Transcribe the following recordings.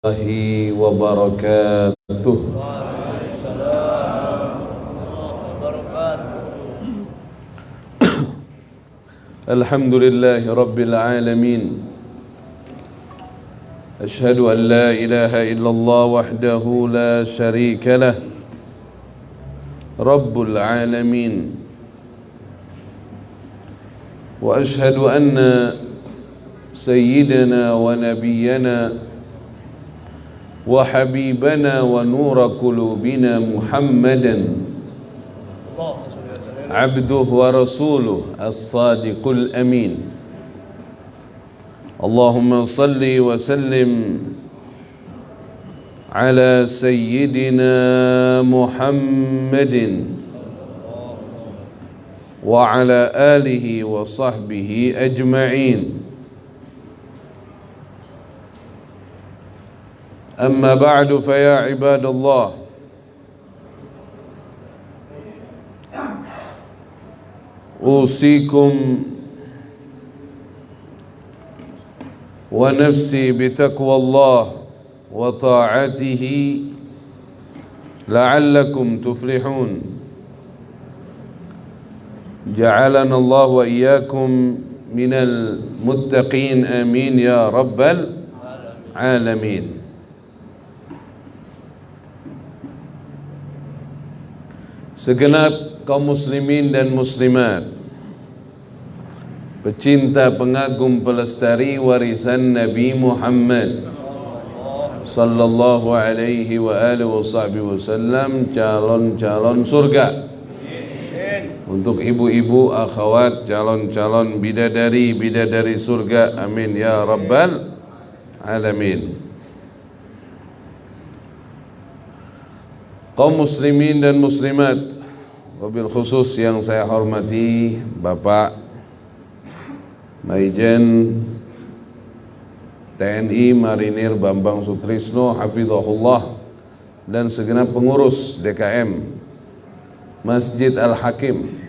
Warahmatullahi wabarakatuh. Alhamdulillahi rabbil alamin. Ashhadu an la ilaha illallah wahdahu la syarika lah, rabbul alamin. Wa ashhadu anna sayyidana wa nabiyyana wa habibana wa nura qulubina Muhammadan abduhu wa rasuluh as-sadiqul amin. Allahumma salli wa sallim ala sayyidina Muhammadin wa ala alihi wa sahbihi ajma'in. أما بعد فيا عباد الله أوصيكم ونفسي بتقوى الله وطاعته لعلكم تفلحون. جعلنا الله وإياكم من المتقين آمين يا رب العالمين. Segenap kaum muslimin dan muslimat, pecinta, pengagum, pelestari warisan Nabi Muhammad sallallahu alaihi wa alihi wasallam, calon-calon surga. Untuk ibu-ibu, akhwat, calon-calon bidadari surga, amin ya rabbal alamin. Kaum muslimin dan muslimat, wabil khusus yang saya hormati Bapak Maijen TNI Marinir Bambang Sutrisno hafizahullah, dan segenap pengurus DKM Masjid Al-Hakim,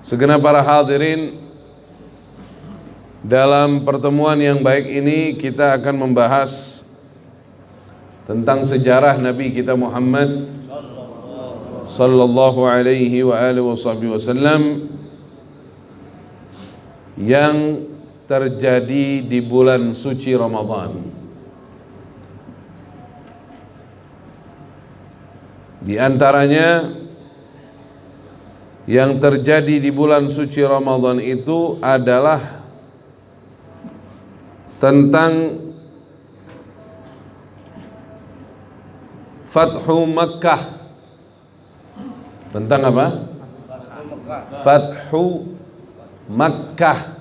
segenap para hadirin. Dalam pertemuan yang baik ini kita akan membahas tentang sejarah Nabi kita Muhammad sallallahu alaihi wa alihi wasallam yang terjadi di bulan suci Ramadan. Di antaranya yang terjadi di bulan suci Ramadan itu adalah tentang Fathu Makkah. Tentang apa? Fathu Makkah.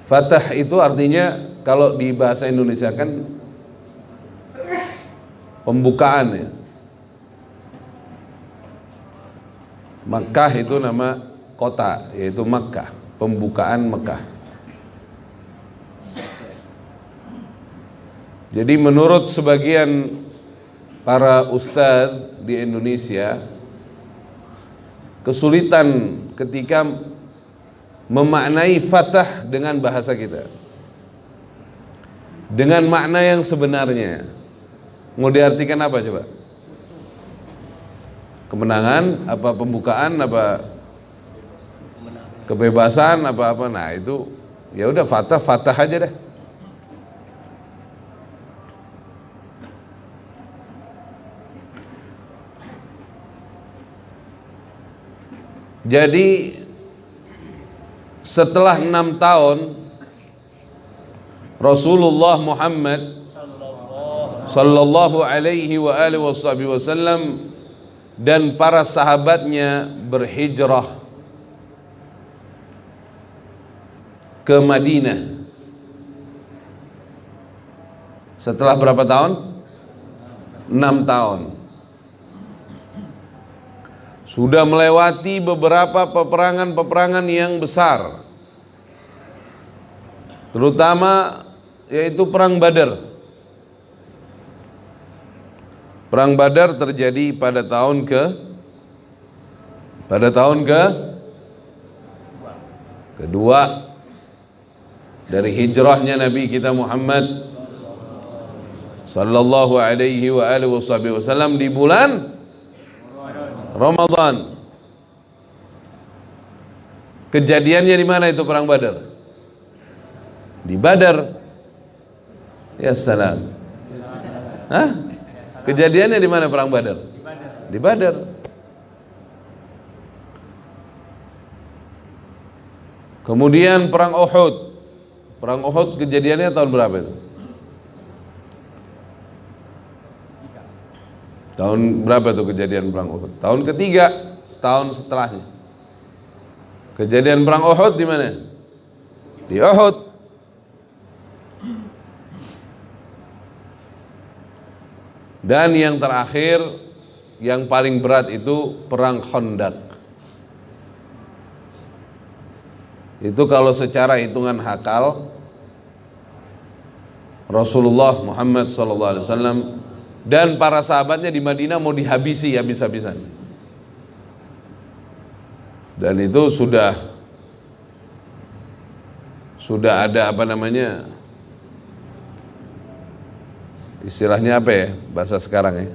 Fatah itu artinya kalau di bahasa Indonesia kan pembukaan ya. Makkah itu nama kota, yaitu Makkah, pembukaan Makkah. Jadi menurut sebagian para ustadz di Indonesia, kesulitan ketika memaknai fatah dengan bahasa kita, dengan makna yang sebenarnya. Mau diartikan apa coba? Kemenangan, apa pembukaan, apa kebebasan, apa-apa. Nah itu ya udah, fatah aja deh. Jadi setelah 6 tahun Rasulullah Muhammad sallallahu alaihi wa alihi wasallam dan para sahabatnya berhijrah ke Madinah. Setelah berapa tahun? 6 tahun. Sudah melewati beberapa peperangan yang besar, terutama yaitu Perang Badar. Perang Badar terjadi pada tahun ke Kedua, dari hijrahnya Nabi kita Muhammad sallallahu alaihi wa alihi wasallam di bulan Ramadan. Kejadiannya di mana itu perang Badar? Di Badar. Ya salam. Hah? Kejadiannya di mana perang Badar? Di Badar. Kemudian perang Uhud. Perang Uhud kejadiannya tahun berapa itu? Tahun berapa itu kejadian perang Uhud? Tahun ketiga, setahun setelahnya. Kejadian perang Uhud di mana? Di Uhud. Dan yang terakhir, yang paling berat itu perang Khandaq. Itu kalau secara hitungan hakal Rasulullah Muhammad SAW dan para sahabatnya di Madinah mau dihabisi habis-habisan. Dan itu sudah ada apa namanya, istilahnya apa ya bahasa sekarang ya?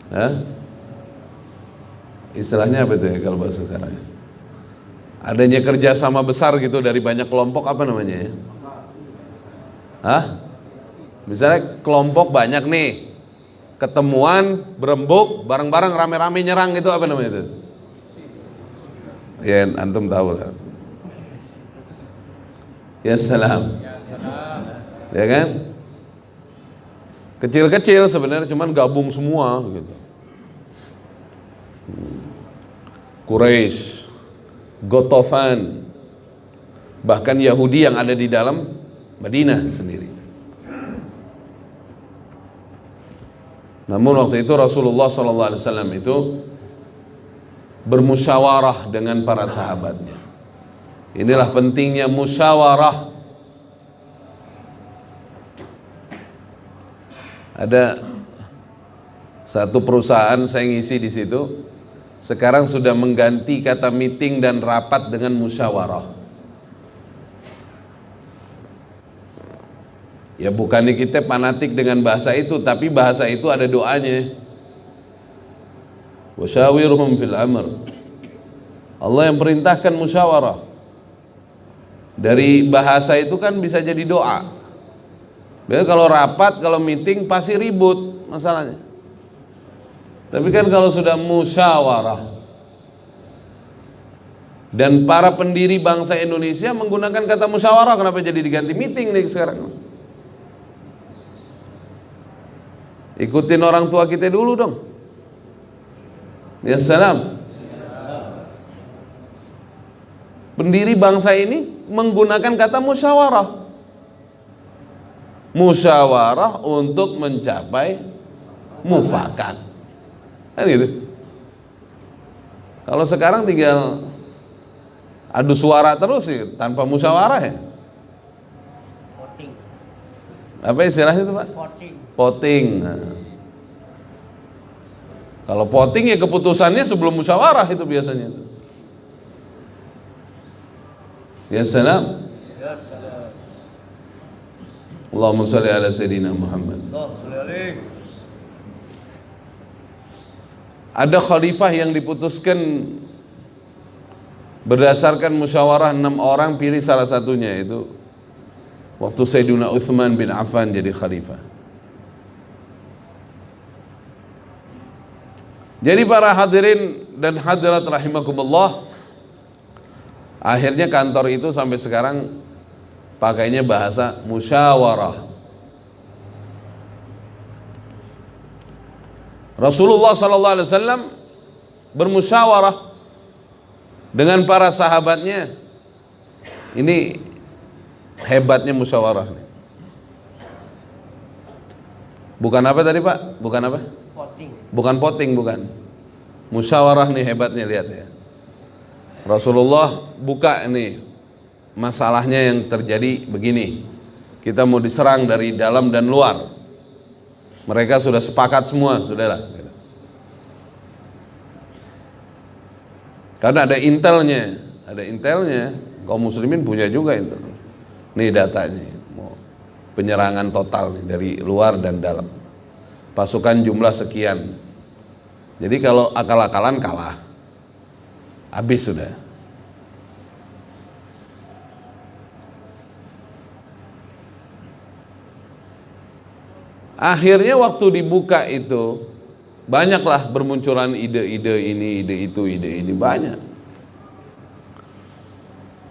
Hah? Istilahnya apa itu ya kalau bahasa sekarang? Adanya kerjasama besar gitu dari banyak kelompok, apa namanya ya? Hah? Misalnya kelompok banyak nih, ketemuan berembuk bareng-bareng rame-rame nyerang, itu apa namanya itu? Ya antum tahu lah. Ya salam. Ya kan? Kecil-kecil sebenarnya, cuman gabung semua gitu. Quraisy, Ghatafan, bahkan Yahudi yang ada di dalam Madinah sendiri. Namun waktu itu Rasulullah SAW itu bermusyawarah dengan para sahabatnya. Inilah pentingnya musyawarah. Ada satu perusahaan saya ngisi di situ, sekarang sudah mengganti kata meeting dan rapat dengan musyawarah. Ya bukannya kita fanatik dengan bahasa itu, tapi bahasa itu ada doanya. Wasyawirhum fil amr. Allah yang perintahkan musyawarah. Dari bahasa itu kan bisa jadi doa. Biasanya kalau rapat, kalau meeting pasti ribut masalahnya. Tapi kan kalau sudah musyawarah, dan para pendiri bangsa Indonesia menggunakan kata musyawarah, kenapa jadi diganti meeting nih sekarang? Ikutin orang tua kita dulu dong. Ya salam. Pendiri bangsa ini menggunakan kata musyawarah. Musyawarah untuk mencapai mufakat. Kan gitu. Kalau sekarang tinggal adu suara terus sih, tanpa musyawarah ya. Voting. Apa istilahnya itu Pak? Voting. Voting. Nah. Kalau voting ya keputusannya sebelum musyawarah itu biasanya. Ya salam. Ya salam. Allahumma shalli ala sayyidina Muhammad. Ada khalifah yang diputuskan berdasarkan musyawarah 6 orang, pilih salah satunya, itu waktu Sayyidina Uthman bin Affan jadi khalifah. Jadi para hadirin dan hadirat rahimakumullah, akhirnya kantor itu sampai sekarang pakainya bahasa musyawarah. Rasulullah SAW bermusyawarah dengan para sahabatnya. Ini hebatnya musyawarah. Bukan apa tadi Pak? Bukan apa? Voting. Bukan voting, bukan. Musyawarah nih hebatnya, lihat ya. Rasulullah buka ini masalahnya yang terjadi begini. Kita mau diserang dari dalam dan luar. Mereka sudah sepakat semua, saudara. Karena ada intelnya, ada intelnya. Kaum muslimin punya juga itu. Nih datanya, penyerangan total nih, dari luar dan dalam. Pasukan jumlah sekian. Jadi kalau akal-akalan kalah, habis sudah. Akhirnya waktu dibuka itu banyaklah bermunculan ide-ide ini, ide itu, ide ini, banyak.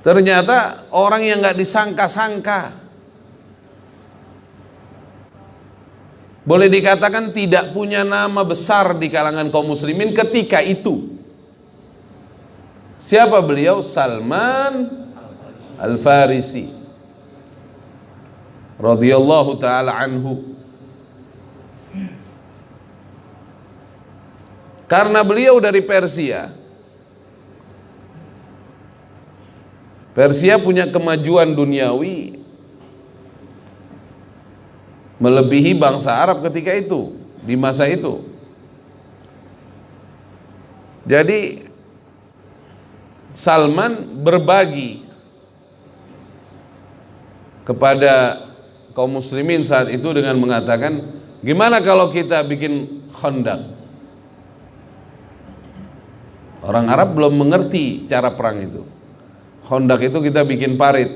Ternyata orang yang nggak disangka-sangka, boleh dikatakan tidak punya nama besar di kalangan kaum muslimin ketika itu. Siapa beliau? Salman Al-Farisi radhiyallahu taala anhu. Karena beliau dari Persia. Persia punya kemajuan duniawi melebihi bangsa Arab ketika itu, di masa itu. Jadi Salman berbagi kepada kaum muslimin saat itu dengan mengatakan, gimana kalau kita bikin khandak? Orang Arab belum mengerti cara perang itu. Khandak itu kita bikin parit.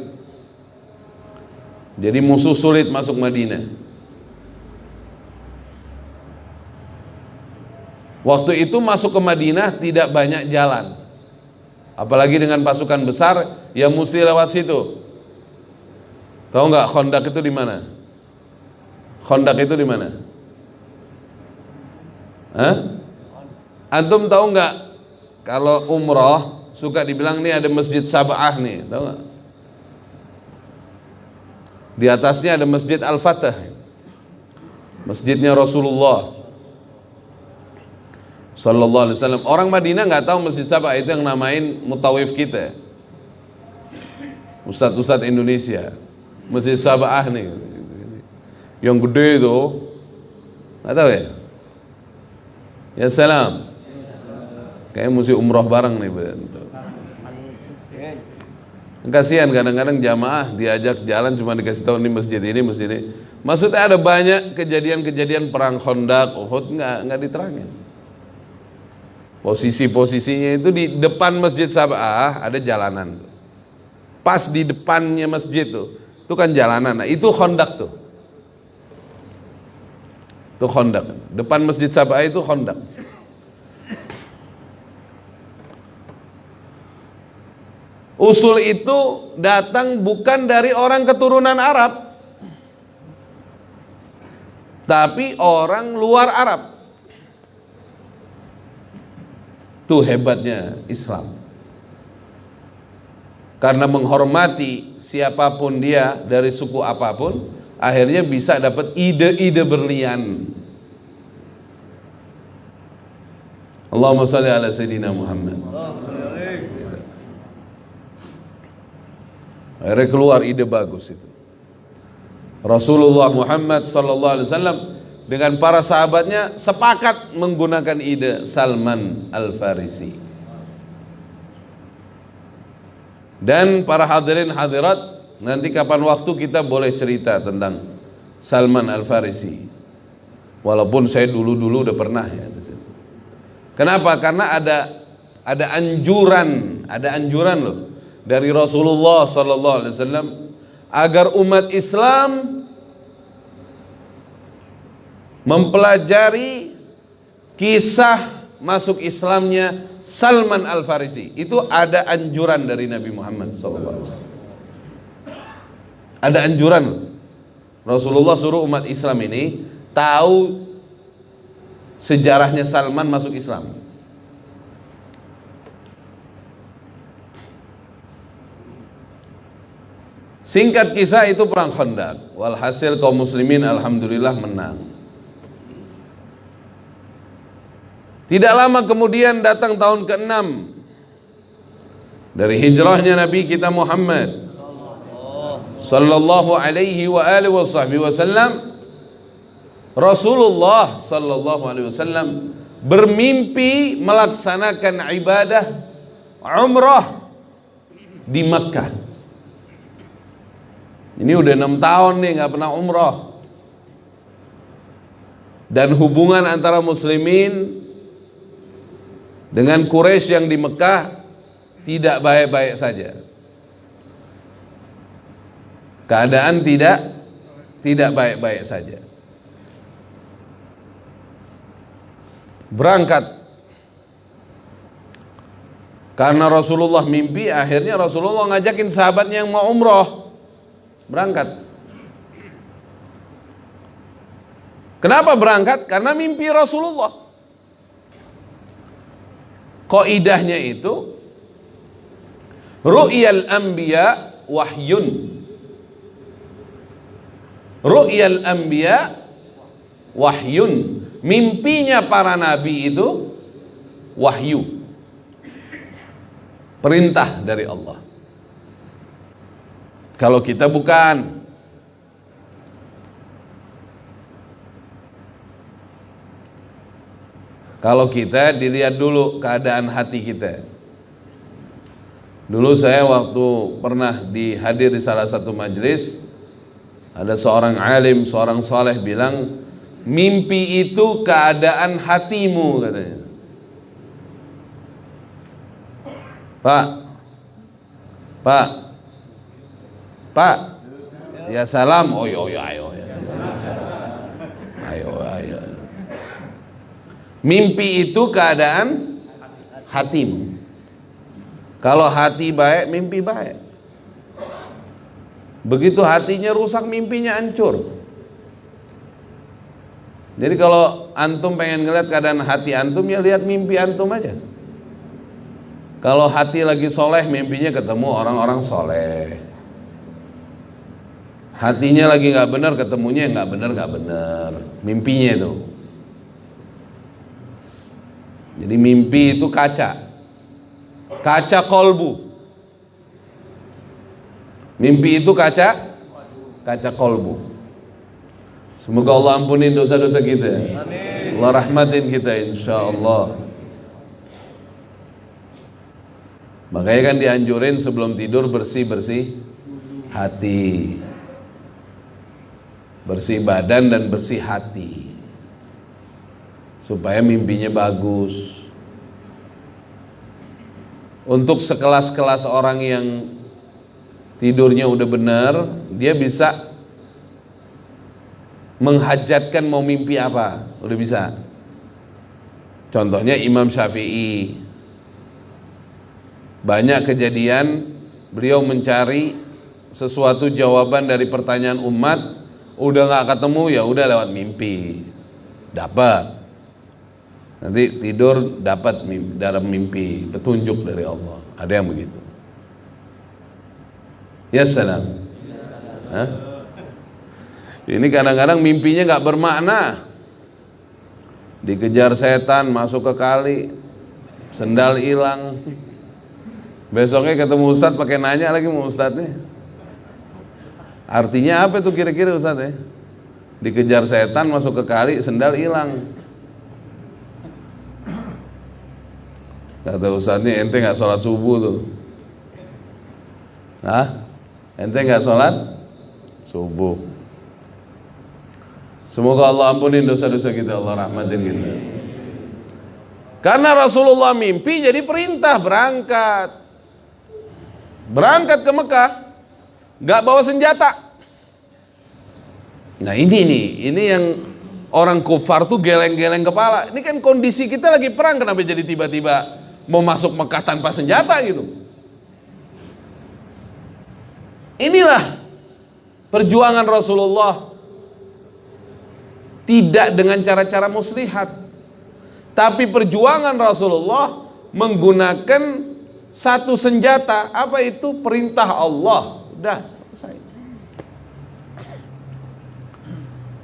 Jadi musuh sulit masuk Madinah. Waktu itu masuk ke Madinah tidak banyak jalan. Apalagi dengan pasukan besar yang mesti lewat situ. Tahu nggak Khandak itu di mana? Khandak itu di mana? Hah? Antum tahu nggak? Kalau umroh suka dibilang nih ada Masjid Sab'ah nih, tahu nggak? Di atasnya ada Masjid Al-Fatah, masjidnya Rasulullah Sallallahu Alaihi Wasallam. Orang Madinah nggak tahu Masjid Sab'ah itu yang namain mutawif kita, Ustadz Indonesia. Masjid Sab'ah nih, yang gede itu, nggak tahu ya? Ya salam. Kayaknya mesti umroh bareng nih, kasihan kadang-kadang jamaah diajak jalan cuma dikasih tahu ini masjid ini, masjid ini. Maksudnya ada banyak kejadian-kejadian perang Khandaq, Uhud nggak diterangin. Posisi-posisinya itu di depan Masjid Sab'ah ada jalanan. Pas di depannya masjid tuh, itu kan jalanan. Nah, itu Khandaq tuh. Itu Khandaq. Depan Masjid Sab'ah itu Khandaq. Usul itu datang bukan dari orang keturunan Arab, tapi orang luar Arab. Itu hebatnya Islam. Karena menghormati siapapun dia dari suku apapun, akhirnya bisa dapat ide-ide berlian. Allahumma shalli ala Sayyidina Muhammad. Akhirnya keluar ide bagus itu. Rasulullah Muhammad sallallahu alaihi wasallam dengan para sahabatnya sepakat menggunakan ide Salman Al-Farisi. Dan para hadirin hadirat, nanti kapan waktu kita boleh cerita tentang Salman Al-Farisi. Walaupun saya dulu-dulu udah pernah ya. Kenapa? Karena ada anjuran loh dari Rasulullah sallallahu alaihi wasallam agar umat Islam mempelajari kisah masuk Islamnya Salman Al-Farisi. Itu ada anjuran dari Nabi Muhammad sallallahu alaihi wasallam. Ada anjuran. Rasulullah suruh umat Islam ini tahu sejarahnya Salman masuk Islam. Singkat kisah itu perang Khandaq. Walhasil kaum muslimin alhamdulillah menang. Tidak lama kemudian datang tahun ke-6 dari hijrahnya Nabi kita Muhammad sallallahu alaihi wa alihi wasallam. Rasulullah sallallahu alaihi wasallam bermimpi melaksanakan ibadah umrah di Mekah. Ini udah 6 tahun nih nggak pernah umroh. Dan hubungan antara muslimin dengan Quraisy yang di Mekah tidak baik-baik saja. Keadaan tidak baik-baik saja. Berangkat karena Rasulullah mimpi, akhirnya Rasulullah ngajakin sahabatnya yang mau umroh berangkat. Kenapa berangkat? Karena mimpi Rasulullah. Qaidahnya itu ru'yal anbiya wahyun. Ru'yal anbiya wahyun. Mimpinya para nabi itu wahyu. Perintah dari Allah. Kalau kita bukan. Kalau kita dilihat dulu keadaan hati kita. Dulu saya waktu pernah hadir di salah satu majelis, ada seorang alim, seorang saleh bilang, mimpi itu keadaan hatimu katanya. Pak, ya salam. Oh ya, ayo. Mimpi itu keadaan hatimu. Kalau hati baik, mimpi baik. Begitu hatinya rusak, mimpinya hancur. Jadi kalau antum pengen ngeliat keadaan hati antum, ya lihat mimpi antum aja. Kalau hati lagi soleh, mimpinya ketemu orang-orang soleh. Hatinya lagi nggak benar, ketemunya nggak benar. Mimpinya itu. Jadi mimpi itu kaca kolbu. Mimpi itu kaca kolbu. Semoga Allah ampuni dosa-dosa kita. Amin. Allah rahmatin kita insyaallah. Makanya kan dianjurin sebelum tidur bersih hati. Bersih badan dan bersih hati. Supaya mimpinya bagus. Untuk sekelas-kelas orang yang tidurnya udah benar, dia bisa menghajatkan mau mimpi apa, udah bisa. Contohnya Imam Syafi'i, banyak kejadian beliau mencari sesuatu jawaban dari pertanyaan umat, udah nggak ketemu, ya udah lewat mimpi dapat. Nanti tidur dapat dalam mimpi petunjuk dari Allah. Ada yang begitu. Ya salam. Hah? Ini kadang-kadang mimpinya nggak bermakna. Dikejar setan, masuk ke kali, sendal hilang. Besoknya ketemu ustadz pakai nanya lagi mau ustadznya. Artinya apa itu kira-kira ustadz ya? Dikejar setan, masuk ke kali, sendal hilang. Kata ustadznya, ente nggak sholat subuh tuh. Hah? Ente nggak sholat subuh. Semoga Allah ampunin dosa-dosa kita, Allah rahmatin kita. Karena Rasulullah mimpi, jadi perintah berangkat ke Mekah, nggak bawa senjata. Nah ini yang orang kufar tuh geleng-geleng kepala. Ini kan kondisi kita lagi perang, kenapa jadi tiba-tiba mau masuk Mekah tanpa senjata gitu? Inilah perjuangan Rasulullah. Tidak dengan cara-cara muslihat, tapi perjuangan Rasulullah menggunakan satu senjata. Apa itu? Perintah Allah. Udah selesai.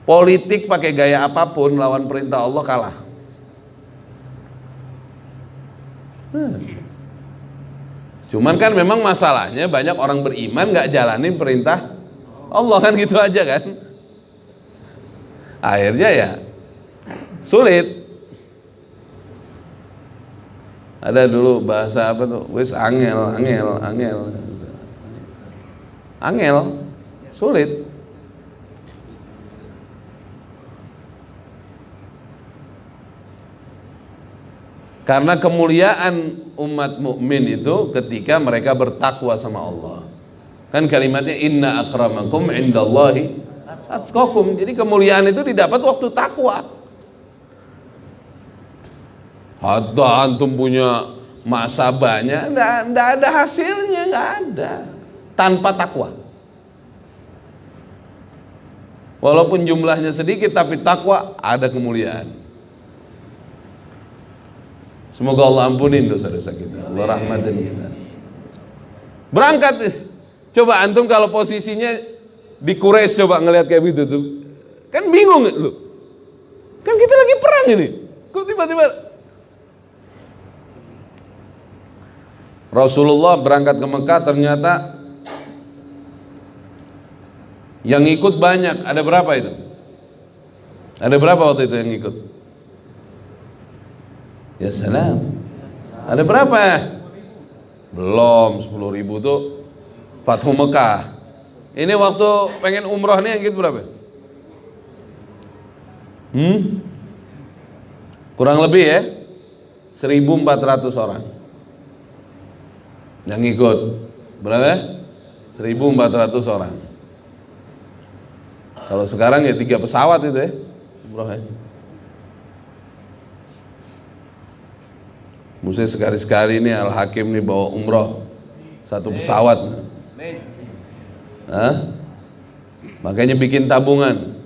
Politik pakai gaya apapun lawan perintah Allah kalah. Cuman kan memang masalahnya banyak orang beriman gak jalanin perintah Allah, kan gitu aja kan. Akhirnya ya sulit. Ada dulu bahasa apa tuh? Wis angel. Angel, sulit. Karena kemuliaan umat mukmin itu ketika mereka bertakwa sama Allah. Kan kalimatnya inna akramakum indallahi atqakum. Jadi kemuliaan itu didapat waktu takwa. Hatta antum punya masa banyak, enggak ada hasilnya, enggak ada tanpa takwa. Walaupun jumlahnya sedikit tapi takwa ada kemuliaan. Semoga Allah ampunin dosa-dosa kita, Allah rahmatin kita. Berangkat, coba antum kalau posisinya di Quraisy coba ngelihat kayak gitu tuh, kan bingung lu. Kan kita lagi perang ini, kok tiba-tiba Rasulullah berangkat ke Mekah, ternyata yang ikut banyak. Ada berapa itu? Ada berapa waktu itu yang ikut? Ya salam. Ada berapa? Belum 10.000 tuh Fathu Mekah. Ini waktu pengen umroh nih yang ikut berapa? Kurang lebih ya 1.400 orang yang ikut. Berapa? 1.400 orang. Kalau sekarang ya 3 pesawat itu ya umroh ya. Mesti sekali-sekali ini Al-Hakim nih bawa umroh 1 pesawat. Makanya bikin tabungan.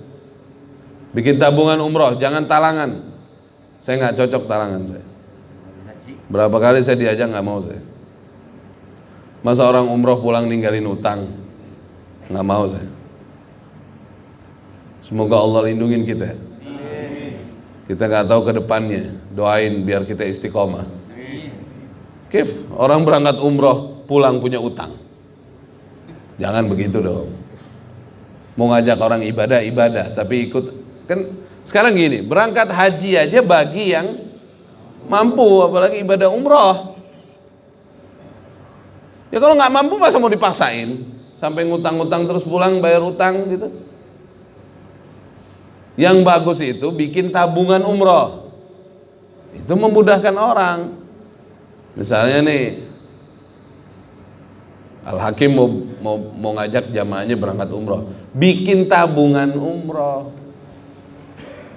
Bikin tabungan umroh, jangan talangan. Saya nggak cocok talangan saya. Berapa kali saya diajak nggak mau saya. Masa orang umroh pulang ninggalin utang, nggak mau saya. Semoga Allah lindungin kita. Kita nggak tahu ke depannya. Doain biar kita istiqomah. Kif, orang berangkat umroh pulang punya utang. Jangan begitu dong. Mau ngajak orang ibadah, tapi ikut. Kan sekarang gini, berangkat haji aja bagi yang mampu, apalagi ibadah umroh. Ya kalau nggak mampu masa mau dipaksain sampai ngutang-ngutang terus pulang bayar utang gitu. Yang bagus itu bikin tabungan umroh. Itu memudahkan orang. Misalnya nih Al-Hakim mau ngajak jamaahnya berangkat umroh, bikin tabungan umroh.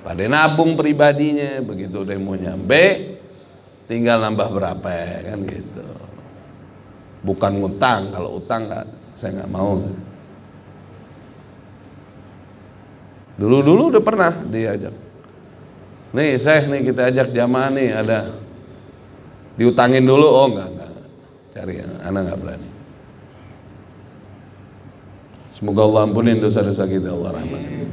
Pada nabung pribadinya, begitu udah mau nyampe tinggal nambah berapa kan gitu. Bukan ngutang, kalau utang saya nggak mau. Dulu udah pernah diajak. Nih nih kita ajak jamaah nih, ada diutangin dulu. Oh enggak. Cari anak nggak berani. Semoga Allah ampunin dosa-dosa kita, Allah rahmatin.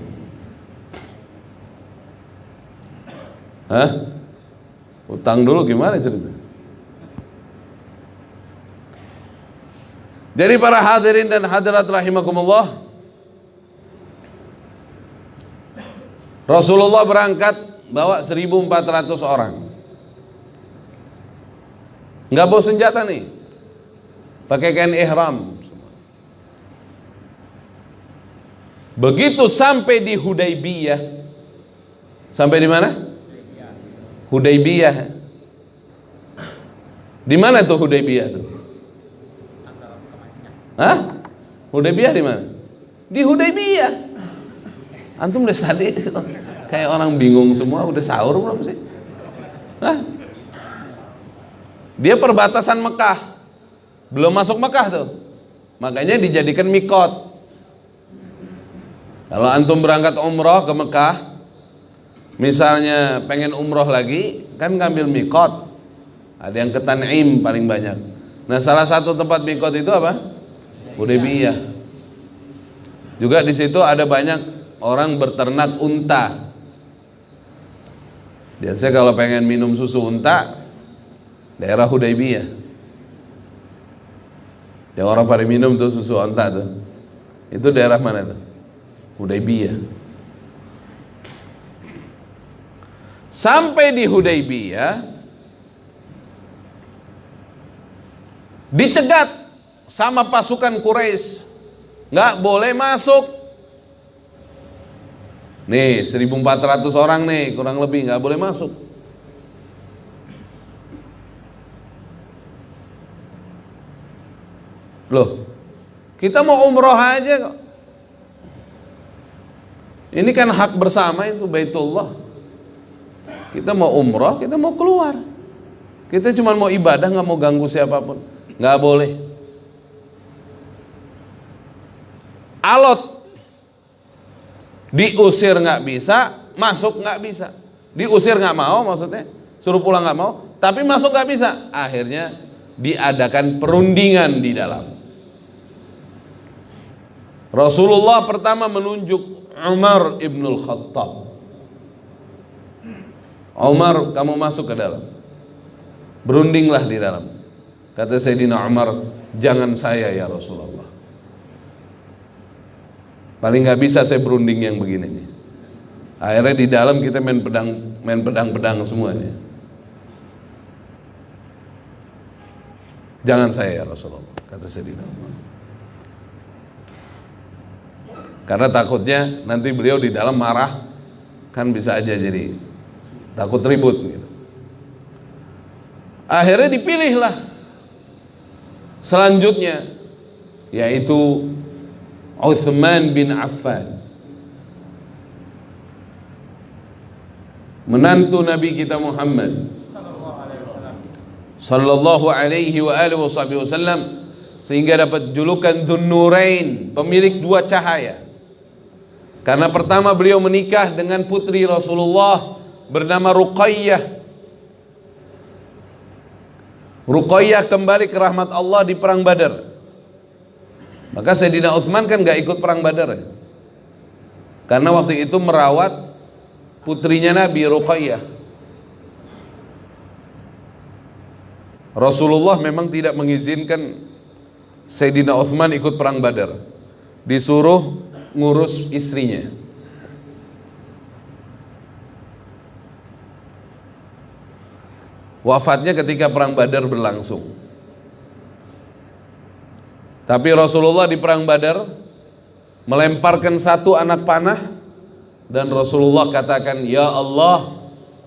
Utang dulu gimana cerita? Jadi para hadirin dan hadirat rahimakumullah, Rasulullah berangkat bawa 1.400 orang. Nggak bawa senjata nih, pakai kain ihram. Begitu sampai di Hudaybiyah, sampai di mana? Hudaybiyah. Di mana tuh Hudaybiyah tuh? Hudaybiyah di mana? Di Hudaybiyah. Antum udah tadi kayak orang bingung semua, udah sahur belum sih? Dia perbatasan Mekah, belum masuk Mekah tuh, makanya dijadikan mikot. Kalau antum berangkat umroh ke Mekah, misalnya pengen umroh lagi, kan ngambil mikot. Ada yang ke Tan'im paling banyak. Nah, salah satu tempat mikot itu apa? Hudaybiyah. Juga di situ ada banyak orang berternak unta. Biasanya kalau pengen minum susu unta, daerah Hudaybiyah. Yang orang pada minum tuh susu unta tuh. Itu daerah mana tuh? Hudaybiyah. Sampai di Hudaybiyah, dicegat sama pasukan Quraisy. nggak boleh masuk. Nih 1.400 orang nih kurang lebih nggak boleh masuk. Loh, kita mau umroh aja kok. Ini kan hak bersama itu Baitullah. Kita mau umroh, kita mau keluar. Kita cuma mau ibadah, nggak mau ganggu siapapun. Nggak boleh. Alot. Diusir nggak bisa, masuk nggak bisa. Diusir nggak mau maksudnya, suruh pulang nggak mau, tapi masuk nggak bisa. Akhirnya diadakan perundingan di dalam. Rasulullah pertama menunjuk Umar ibnul Khattab. Umar, kamu masuk ke dalam. Berundinglah di dalam. Kata Sayyidina Umar, jangan saya ya Rasulullah. Paling nggak bisa saya berunding yang begini nih. Akhirnya di dalam kita main pedang semuanya. Jangan saya ya Rasulullah, kata Sayyidina Umar. Karena takutnya nanti beliau di dalam marah, kan bisa aja jadi takut ribut gitu. Akhirnya dipilihlah selanjutnya, yaitu Utsman bin Affan, menantu Nabi kita Muhammad sallallahu alaihi wa alihi wasallam, sehingga dapat julukan Dzun-Nurain, pemilik dua cahaya. Karena pertama beliau menikah dengan putri Rasulullah bernama Ruqayyah. Ruqayyah kembali ke rahmat Allah di perang Badar. Maka Sayyidina Utsman kan gak ikut perang Badar ya? Karena waktu itu merawat putrinya Nabi, Ruqayyah. Rasulullah memang tidak mengizinkan Sayyidina Utsman ikut perang Badar. Disuruh ngurus istrinya. Wafatnya ketika perang Badar berlangsung. Tapi Rasulullah di perang Badar melemparkan satu anak panah dan Rasulullah katakan, "Ya Allah,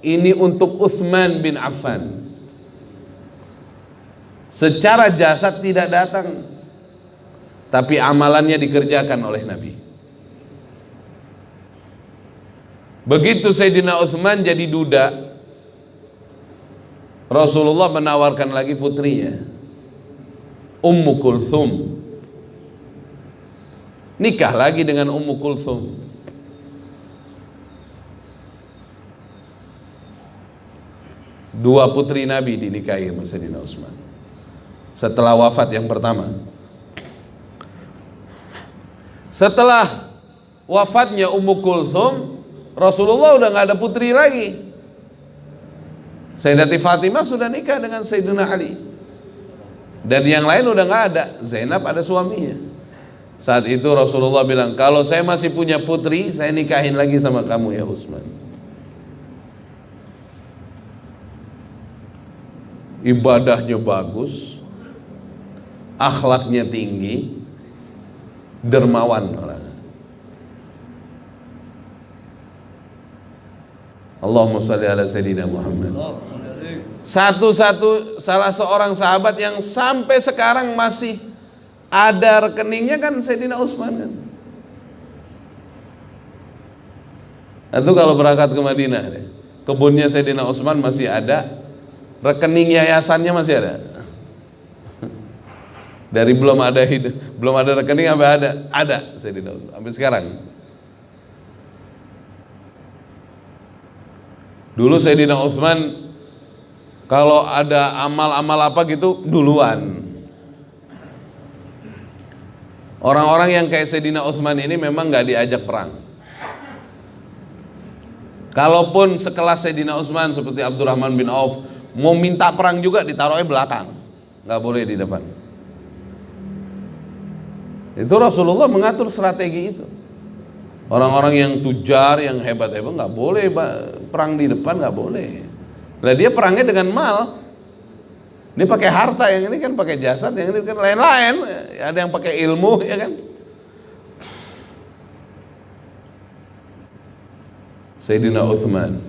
ini untuk Utsman bin Affan." Secara jasad tidak datang, tapi amalannya dikerjakan oleh Nabi. Begitu Sayyidina Utsman jadi duda, Rasulullah menawarkan lagi putrinya, Ummu Kulthum. Nikah lagi dengan Ummu Kulthum. Dua putri Nabi dinikahi sama Sayyidina Utsman setelah wafat yang pertama. Setelah wafatnya Ummu Kulthum, Rasulullah udah nggak ada putri lagi. Sayyidati Fatimah sudah nikah dengan Sayyidina Ali, dan yang lain udah nggak ada. Zainab ada suaminya. Saat itu Rasulullah bilang, kalau saya masih punya putri, saya nikahin lagi sama kamu ya Utsman. Ibadahnya bagus, akhlaknya tinggi, dermawan orang. Allahumma shalli ala Sayyidina Muhammad. Salah seorang sahabat yang sampai sekarang masih ada rekeningnya kan Sayyidina Utsman kan. Itu kalau berangkat ke Madinah, kebunnya Sayyidina Utsman masih ada, rekening yayasannya masih ada. Dari belum ada rekening sampai ada Sayyidina Utsman sampai sekarang. Dulu Sayyidina Utsman kalau ada amal-amal apa gitu duluan. Orang-orang yang kayak Sayyidina Utsman ini memang gak diajak perang. Kalaupun sekelas Sayyidina Utsman seperti Abdurrahman bin Auf mau minta perang juga ditaruhnya belakang, gak boleh di depan. Itu Rasulullah mengatur strategi itu. Orang-orang yang tujar, yang hebat-hebat nggak boleh perang di depan, nggak boleh. Nah dia perangnya dengan mal. Dia pakai harta, yang ini kan pakai jasad, yang ini kan lain-lain. Ada yang pakai ilmu, ya kan. Sayyidina Uthman.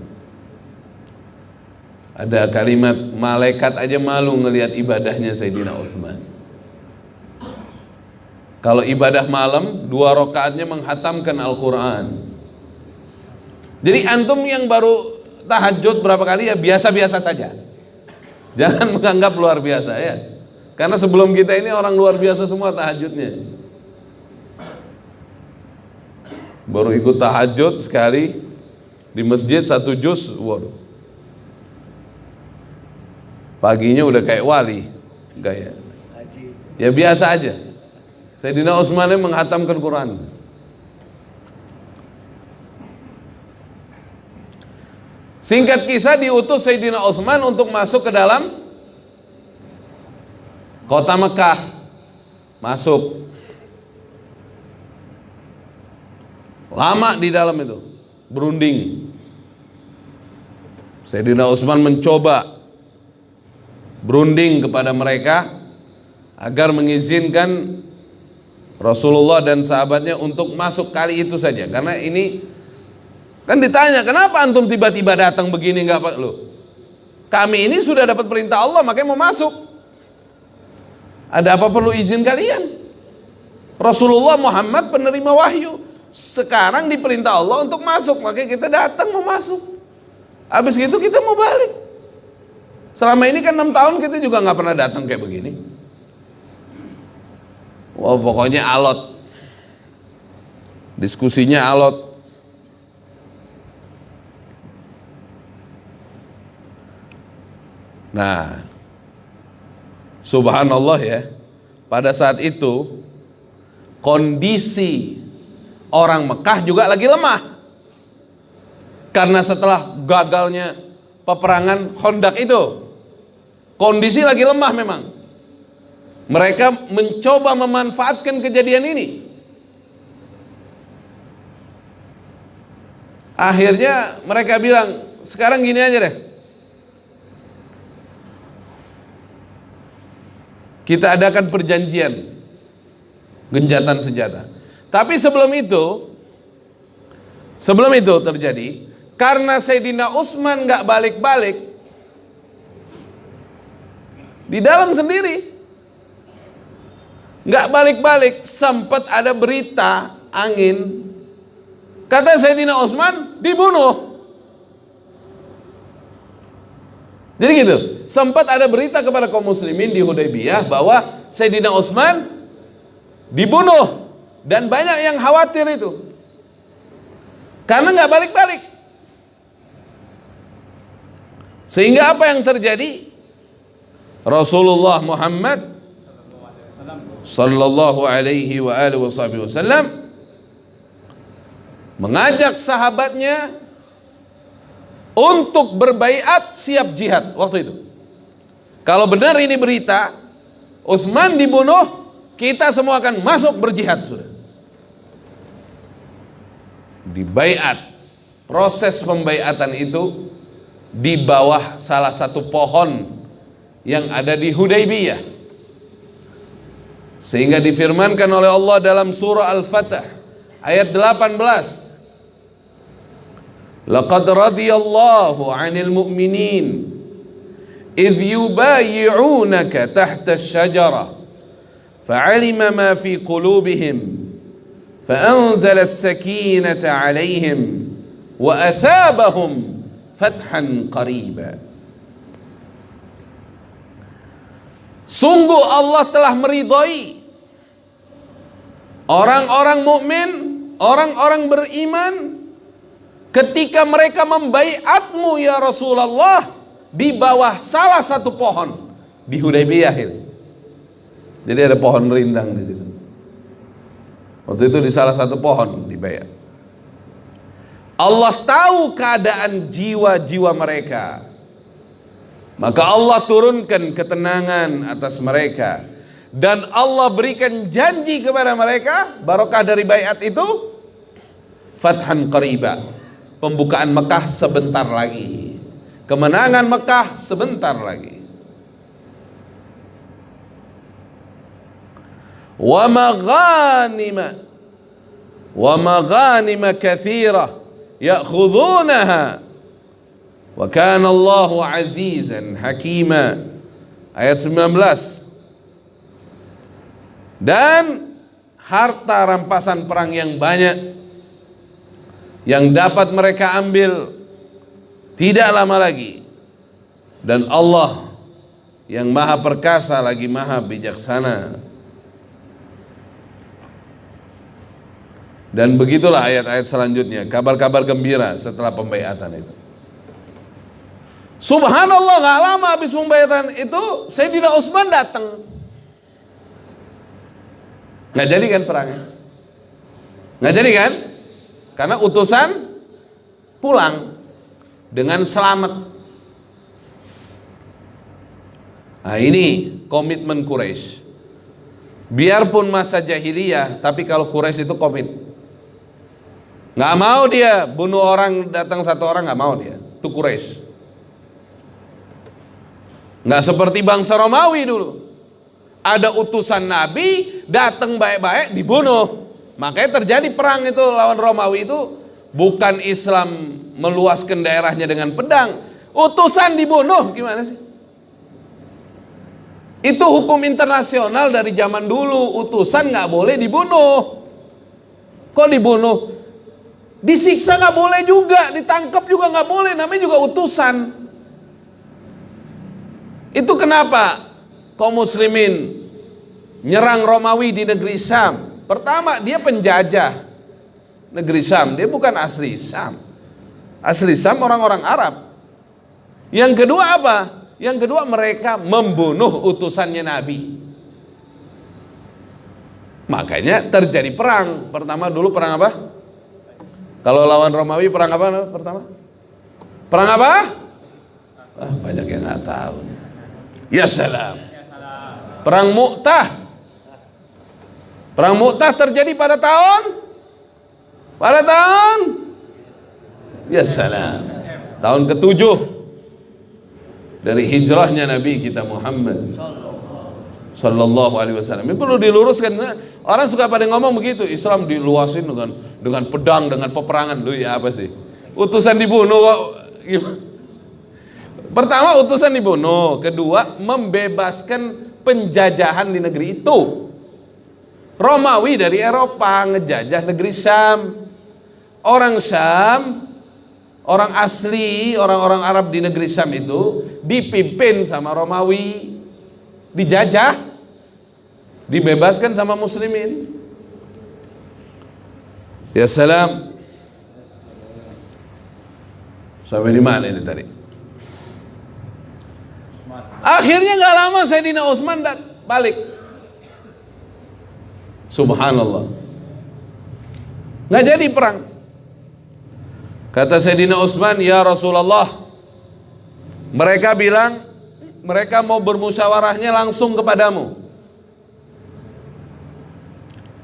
Ada kalimat malaikat aja malu ngelihat ibadahnya Sayyidina Uthman. Kalau ibadah malam 2 rakaatnya menghatamkan Al-Quran. Jadi antum yang baru tahajud berapa kali ya biasa-biasa saja. Jangan menganggap luar biasa ya. Karena sebelum kita ini orang luar biasa semua tahajudnya. Baru ikut tahajud sekali di masjid 1 juz, waduh. Paginya udah kayak wali gaya. Ya biasa aja. Sayyidina Utsman menghatamkan Quran. Singkat kisah, diutus Sayyidina Utsman untuk masuk ke dalam kota Mekah. Masuk. Lama di dalam itu, berunding. Sayyidina Utsman mencoba berunding kepada mereka agar mengizinkan Rasulullah dan sahabatnya untuk masuk kali itu saja. Karena ini kan ditanya, kenapa antum tiba-tiba datang begini enggak Pak lu? Kami ini sudah dapat perintah Allah makanya mau masuk. Ada apa perlu izin kalian? Rasulullah Muhammad penerima wahyu. Sekarang diperintah Allah untuk masuk, makanya kita datang mau masuk. Habis gitu kita mau balik. Selama ini kan 6 tahun kita juga nggak pernah datang kayak begini. Wah, pokoknya alot. Diskusinya alot. Nah, subhanallah ya. Pada saat itu kondisi orang Mekah juga lagi lemah. Karena setelah gagalnya peperangan Khandaq itu, kondisi lagi lemah memang. Mereka mencoba memanfaatkan kejadian ini. Akhirnya mereka bilang, sekarang gini aja deh. Kita adakan perjanjian gencatan senjata. Tapi sebelum itu terjadi, karena Sayyidina Utsman nggak balik-balik, di dalam sendiri nggak balik-balik, sempat ada berita angin, kata Sayyidina Utsman dibunuh. Jadi gitu, sempat ada berita kepada kaum muslimin di Hudaybiyah bahwa Sayyidina Utsman dibunuh, dan banyak yang khawatir itu karena nggak balik-balik. Sehingga apa yang terjadi? Rasulullah Muhammad sallallahu alaihi wa alihi wasallam mengajak sahabatnya untuk berbaiat siap jihad waktu itu. Kalau benar ini berita Utsman dibunuh, kita semua akan masuk berjihad sudah. Dibaiat. Proses pembaiatan itu di bawah salah satu pohon yang ada di Hudaybiyah. Sehingga difirmankan oleh Allah dalam surah Al-Fatah ayat 18. Laqad radiyallahu 'anil mu'minin idh yubayyi'unaka tahta asy-syajarah fa'alima ma fi qulubihim fa'anzala as-sakinata 'alaihim wa athabahum fathan qariba. Sungguh Allah telah meridhai orang-orang mukmin, orang-orang beriman ketika mereka membaiatmu ya Rasulullah di bawah salah satu pohon di Hudaybiyah. Jadi ada pohon rindang di situ. Waktu itu di salah satu pohon dibaiat. Allah tahu keadaan jiwa-jiwa mereka. Maka Allah turunkan ketenangan atas mereka, dan Allah berikan janji kepada mereka barokah dari baiat itu, fathan qariba, pembukaan Mekah sebentar lagi, kemenangan Mekah sebentar lagi. Wa maghanima katsirah ya'khudhunaha wa kana Allahu 'azizan hakima. Ayat 19. Dan harta rampasan perang yang banyak yang dapat mereka ambil tidak lama lagi, dan Allah yang maha perkasa lagi maha bijaksana. Dan begitulah ayat-ayat selanjutnya, kabar-kabar gembira setelah pembaiatan itu. Subhanallah, gak lama habis pembaiatan itu Sayyidina Utsman datang. Gak jadi kan perangnya? Gak jadi kan? Karena utusan pulang dengan selamat. Nah, ini komitmen Quraisy. Biarpun masa jahiliyah, tapi kalau Quraisy itu komit. Nggak mau dia bunuh orang, datang satu orang, nggak mau dia. Itu Quraisy. Nggak seperti bangsa Romawi dulu. Ada utusan Nabi, datang baik-baik, dibunuh. Makanya terjadi perang itu lawan Romawi itu. Bukan Islam meluaskan daerahnya dengan pedang, utusan dibunuh. Gimana sih? Itu hukum internasional dari zaman dulu. Utusan nggak boleh dibunuh. Kok dibunuh? Disiksa nggak boleh juga, ditangkap juga nggak boleh. Namanya juga utusan. Itu kenapa kaum muslimin nyerang Romawi di negeri Syam? Pertama, dia penjajah negeri Syam, dia bukan asli Syam. Asli Syam orang-orang Arab. Yang kedua apa? Yang kedua, mereka membunuh utusannya Nabi. Makanya terjadi perang. Pertama dulu perang apa? Kalau lawan Romawi perang apa pertama? Perang apa? Banyak yang nggak tahu. Ya salam. Perang Mu'tah. Perang Mu'tah terjadi pada tahun ya salam, tahun ke-7 dari hijrahnya Nabi kita Muhammad sallallahu alaihi wasallam. Ini perlu diluruskan. Orang suka pada ngomong begitu, Islam diluasin dengan pedang, dengan peperangan. Lu ya apa sih? Utusan dibunuh kok. Pertama, utusan dibunuh. Kedua, membebaskan penjajahan di negeri itu. Romawi dari Eropa ngejajah negeri Syam. Orang Syam, orang asli, orang-orang Arab di negeri Syam itu dipimpin sama Romawi, dijajah, dibebaskan sama muslimin. Ya salam. Sampai di mana ini tadi? Akhirnya nggak lama Sayyidina Utsman balik. Subhanallah. Nggak jadi perang. Kata Sayyidina Utsman, ya Rasulullah, mereka bilang mereka mau bermusyawarahnya langsung kepadamu.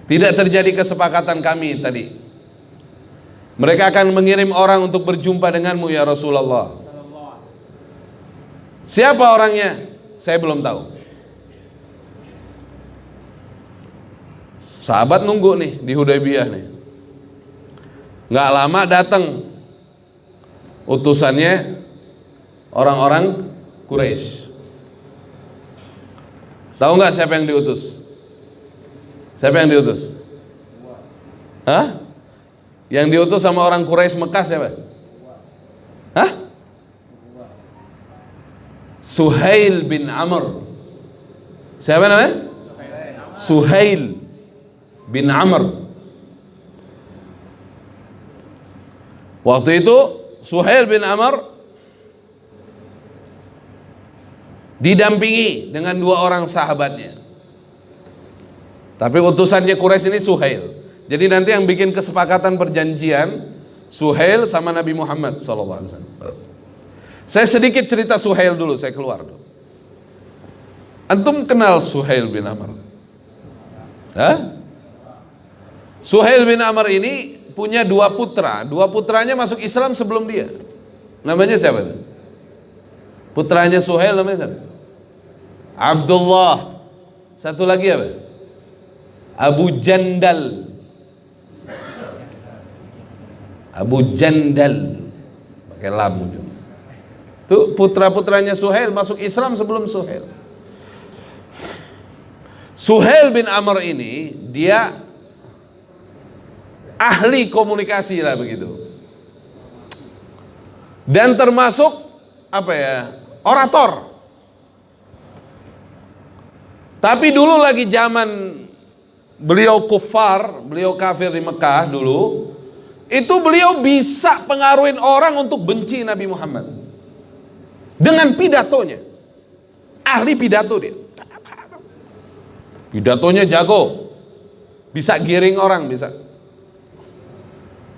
Tidak terjadi kesepakatan kami tadi. Mereka akan mengirim orang untuk berjumpa denganmu ya Rasulullah. Siapa orangnya? Saya belum tahu. Sahabat nunggu nih di Hudaybiyah nih. Nggak lama datang utusannya orang-orang Quraisy. Tahu nggak siapa yang diutus? Siapa yang diutus? Hah? Yang diutus sama orang Quraisy Mekah siapa? Hah? Suhail bin Amr. Siapa namanya? Suhail bin Amr. Waktu itu Suhail bin Amr didampingi dengan 2 orang sahabatnya. Tapi utusannya Quraisy ini Suhail. Jadi nanti yang bikin kesepakatan perjanjian Suhail sama Nabi Muhammad SAW. Saya sedikit cerita Suhail dulu, saya keluar dulu. Antum kenal Suhail bin Amr? Hah? Suhail bin Amr ini punya 2 putra. 2 putranya masuk Islam sebelum dia. Namanya siapa? Putranya Suhail namanya siapa? Abdullah. Satu lagi apa? Abu Jandal. Abu Jandal, pakai lam juga. Itu putra-putranya Suhail masuk Islam sebelum Suhail. Suhail bin Amr ini dia ahli komunikasi lah begitu. Dan termasuk orator. Tapi dulu lagi zaman beliau kufar, beliau kafir di Mekah dulu, itu beliau bisa pengaruhin orang untuk benci Nabi Muhammad dengan pidatonya. Ahli pidato dia. Pidatonya jago, bisa giring orang, bisa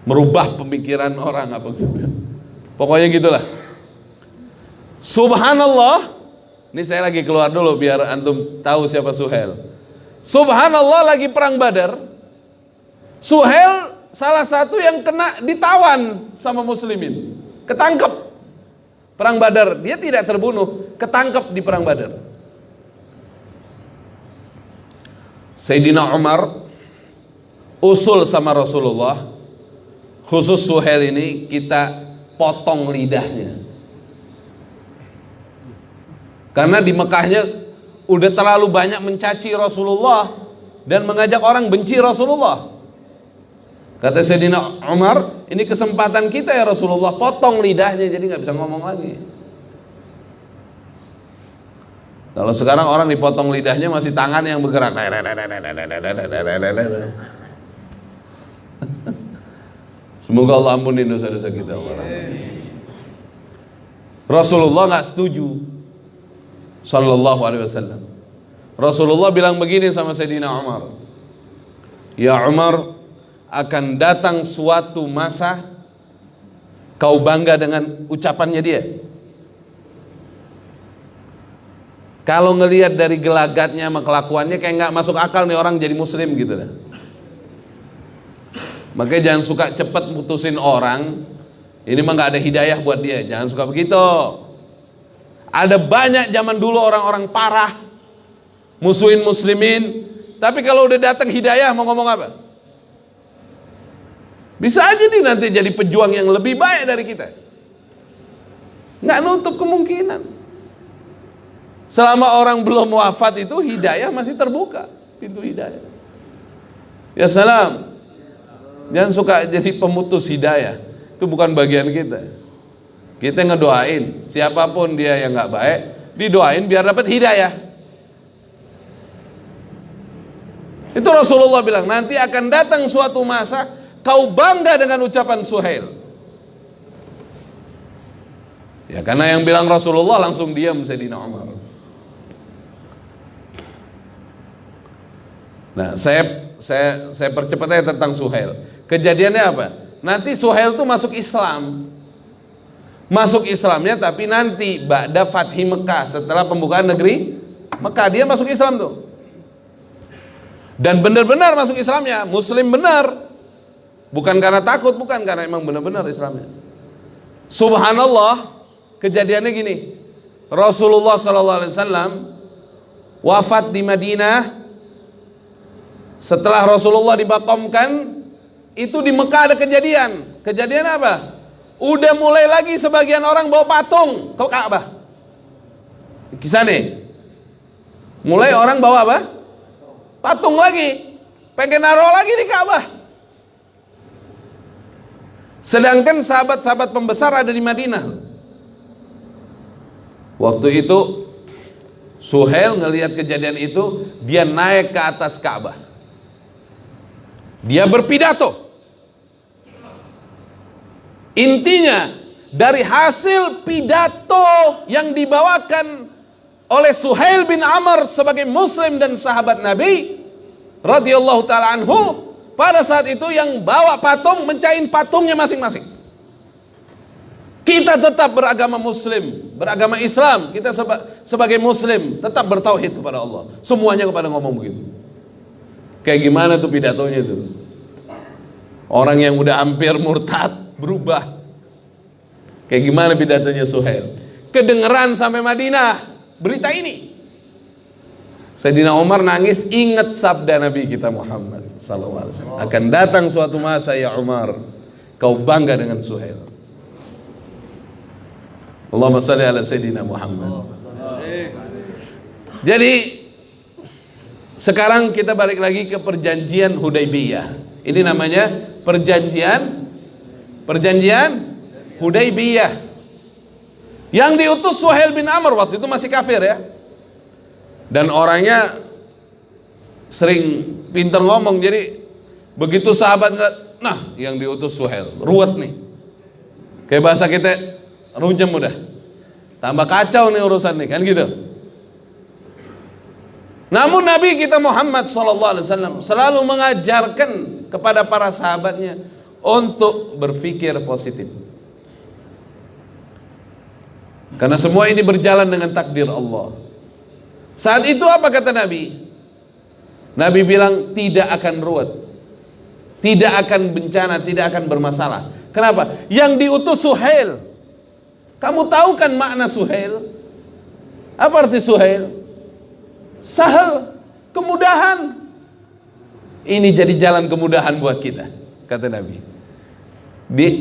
merubah pemikiran orang apa gitu. Pokoknya gitulah. Subhanallah. Ini saya lagi keluar dulu biar antum tahu siapa Suhail. Subhanallah, lagi perang Badar. Suhail salah satu yang kena ditawan sama muslimin. Ketangkep. Perang Badar, dia tidak terbunuh, ketangkep di perang Badar. Sayyidina Umar usul sama Rasulullah, khusus Suhail ini kita potong lidahnya. Karena di Mekahnya udah terlalu banyak mencaci Rasulullah dan mengajak orang benci Rasulullah. Kata Sayyidina Umar, ini kesempatan kita ya Rasulullah, potong lidahnya jadi nggak bisa ngomong lagi. Kalau sekarang orang dipotong lidahnya masih tangan yang bergerak. Semoga Allah ampuni dosa-dosa kita. Rasulullah nggak setuju. Sallallahu alaihi wasallam. Rasulullah bilang begini sama Sayyidina Umar. Ya Umar, akan datang suatu masa kau bangga dengan ucapannya dia. Kalau ngelihat dari gelagatnya sama kelakuannya kayak nggak masuk akal nih orang jadi muslim gitu dah. Makanya jangan suka cepat mutusin orang. Ini mah nggak ada hidayah buat dia. Jangan suka begitu. Ada banyak zaman dulu orang-orang parah musuhin muslimin, tapi kalau udah datang hidayah mau ngomong apa? Bisa aja nih nanti jadi pejuang yang lebih baik dari kita. Nggak nutup kemungkinan. Selama orang belum wafat itu hidayah masih terbuka, pintu hidayah. Ya salam. Jangan suka jadi pemutus hidayah. Itu bukan bagian kita. Kita ngedoain siapapun dia yang nggak baik, didoain biar dapat hidayah. Itu Rasulullah bilang, nanti akan datang suatu masa kau bangga dengan ucapan Suhail. Ya karena yang bilang Rasulullah langsung diam Sayyidina Umar. Nah, saya percepat aja tentang Suhail. Kejadiannya apa? Nanti Suhail tuh masuk Islam. Masuk Islamnya tapi nanti ba'da Fathi Mekah, setelah pembukaan negeri Mekah dia masuk Islam tuh. Dan benar-benar masuk Islamnya, muslim benar. Bukan karena takut, bukan karena emang benar-benar Islamnya. Subhanallah, kejadiannya gini. Rasulullah SAW wafat di Madinah. Setelah Rasulullah dimakamkan, itu di Mekah ada kejadian. Kejadian apa? Udah mulai lagi sebagian orang bawa patung ke Ka'bah. Kisah nih. Mulai orang bawa apa? Patung lagi. Pengen naruh lagi di Ka'bah. Sedangkan sahabat-sahabat pembesar ada di Madinah. Waktu itu Suhail ngelihat kejadian itu, dia naik ke atas Ka'bah. Dia berpidato. Intinya dari hasil pidato yang dibawakan oleh Suhail bin Amr sebagai muslim dan sahabat Nabi radhiyallahu taala anhu, pada saat itu yang bawa patung mencahin patungnya masing-masing. Kita tetap beragama muslim, beragama Islam, kita sebagai muslim tetap bertauhid kepada Allah. Semuanya kepada ngomong begitu. Kayak gimana tuh pidatonya tuh? Orang yang udah hampir murtad berubah. Kayak gimana pidatonya Suhail? Kedengeran sampai Madinah berita ini. Sayyidina Umar nangis, ingat sabda Nabi kita Muhammad sallallahu alaihi wasallam. Akan datang suatu masa ya Umar, kau bangga dengan Suhail. Allahumma salli ala Sayyidina Muhammad. Jadi sekarang kita balik lagi ke perjanjian Hudaybiyah. Ini namanya perjanjian Hudaybiyah. Yang diutus Suhail bin Amr waktu itu masih kafir ya. Dan orangnya sering pintar ngomong, jadi begitu sahabat, nah yang diutus Suhail, ruwet nih. Kayak bahasa kita, rujem udah. Tambah kacau nih urusan nih, kan gitu. Namun Nabi kita Muhammad SAW selalu mengajarkan kepada para sahabatnya untuk berpikir positif. Karena semua ini berjalan dengan takdir Allah. Saat itu apa kata Nabi? Nabi bilang tidak akan ruwet, tidak akan bencana, tidak akan bermasalah. Kenapa? Yang diutus Suhail. Kamu tahu kan makna Suhail? Apa arti Suhail? Sahal, kemudahan. Ini jadi jalan kemudahan buat kita, kata Nabi.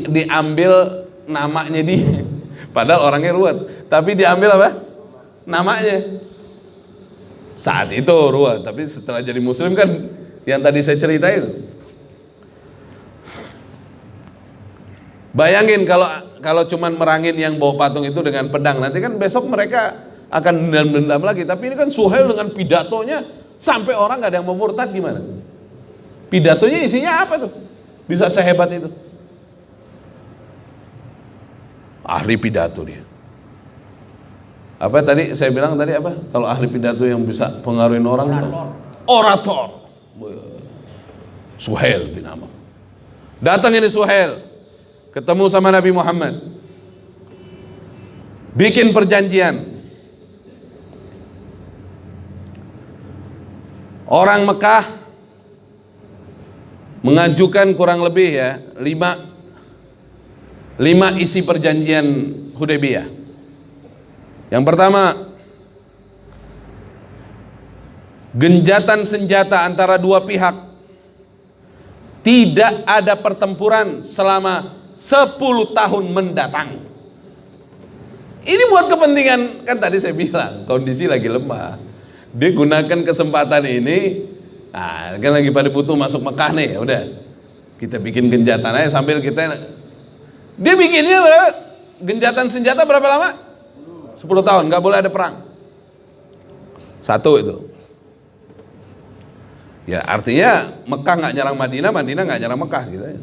Diambil namanya dia, padahal orangnya ruwet, tapi diambil apa? Namanya. Saat itu ruwet, tapi setelah jadi muslim kan yang tadi saya cerita itu. Bayangin kalau cuman merangin yang bawa patung itu dengan pedang, nanti kan besok mereka akan dendam-dendam lagi. Tapi ini kan Suhail dengan pidatonya sampai orang gak ada yang mau murtad, gimana? Pidatonya isinya apa tuh? Bisa sehebat itu. Ahli pidato dia. Apa tadi saya bilang tadi apa? Kalau ahli pidato yang bisa pengaruhin orang, orator. Suhail bin Amr. Datang ini Suhail, ketemu sama Nabi Muhammad, bikin perjanjian. Orang Mekah mengajukan kurang lebih ya 5 isi perjanjian Hudaybiyah. Yang pertama, genjatan senjata antara dua pihak, tidak ada pertempuran selama 10 tahun mendatang. Ini buat kepentingan, kan tadi saya bilang kondisi lagi lemah. Dia gunakan kesempatan ini, nah kan lagi pada butuh masuk Mekah nih, udah kita bikin genjatan aja sambil kita. Dia bikinnya berapa? Genjatan senjata berapa lama? 10 tahun, nggak boleh ada perang. Satu itu. Ya artinya Mekah nggak nyerang Madinah, Madinah nggak nyerang Mekah gitu ya.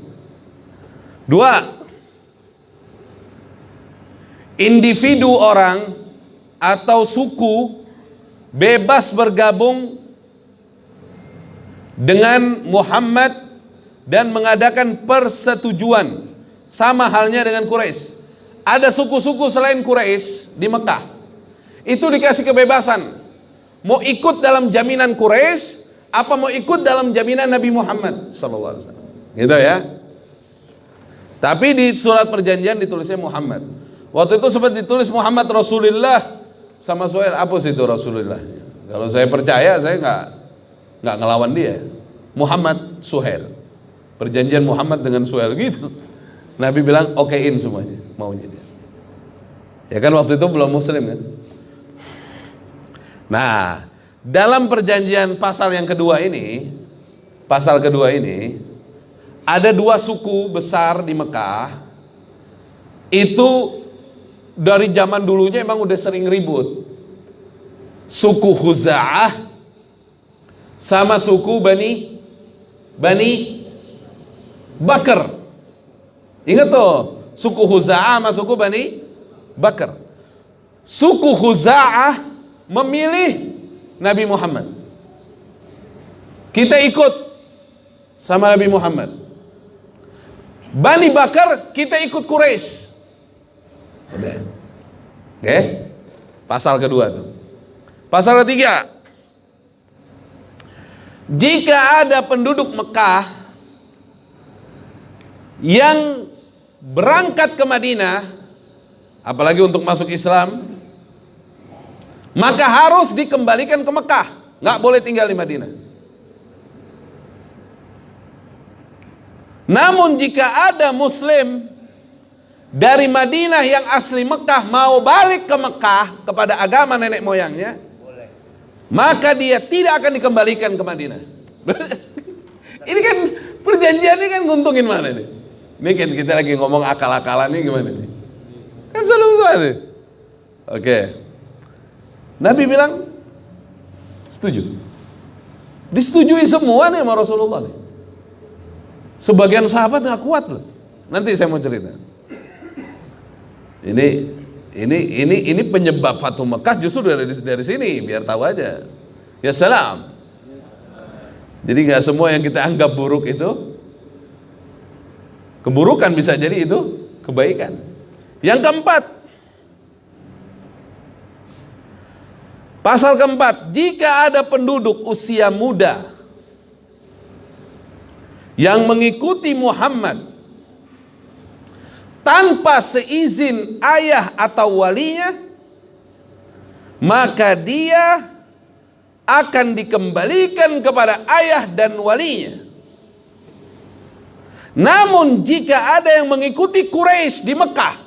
2, individu orang atau suku bebas bergabung dengan Muhammad dan mengadakan persetujuan, sama halnya dengan Quraisy. Ada suku-suku selain Quraisy di Mekah, itu dikasih kebebasan mau ikut dalam jaminan Quraisy apa mau ikut dalam jaminan Nabi Muhammad SAW, gitu ya. Tapi di surat perjanjian ditulisnya Muhammad. Waktu itu sempat ditulis Muhammad Rasulullah sama Suhail. Apa sih itu Rasulullah? Kalau saya percaya, saya nggak ngelawan dia. Muhammad Suhail, perjanjian Muhammad dengan Suhail gitu. Nabi bilang okein semuanya, maunya dia. Ya kan waktu itu belum muslim kan. Nah, dalam perjanjian pasal yang kedua ini, pasal kedua ini, ada 2 suku besar di Mekah. Itu dari zaman dulunya emang udah sering ribut. Suku Khuza'ah sama suku Bani Bakar. Ingat tuh, suku Khuza'ah sama suku Bani Bakar. Suku Khuza'ah memilih Nabi Muhammad. Kita ikut sama Nabi Muhammad. Bani Bakar kita ikut Quraisy. Udah. Oke? Pasal kedua tuh. Pasal ketiga. Jika ada penduduk Mekah yang berangkat ke Madinah, apalagi untuk masuk Islam, maka harus dikembalikan ke Mekah, nggak boleh tinggal di Madinah. Namun jika ada muslim dari Madinah yang asli Mekah mau balik ke Mekah kepada agama nenek moyangnya, boleh. maka dia tidak akan dikembalikan ke Madinah. Ini kan perjanjian ini kan nguntungin mana nih? Ini kan kita lagi ngomong akal-akalan nih gimana nih? Kan solusi nih. Oke. Nabi bilang setuju. Disetujui semua nih sama Rasulullah nih. Sebagian sahabat nggak kuat loh. Nanti saya mau cerita. Ini penyebab Fatu Mekah justru dari sini, biar tahu aja. Ya salam. Jadi nggak semua yang kita anggap buruk itu keburukan, bisa jadi itu kebaikan. Yang keempat, pasal keempat, jika ada penduduk usia muda yang mengikuti Muhammad tanpa seizin ayah atau walinya, maka dia akan dikembalikan kepada ayah dan walinya. Namun jika ada yang mengikuti Quraisy di Mekah,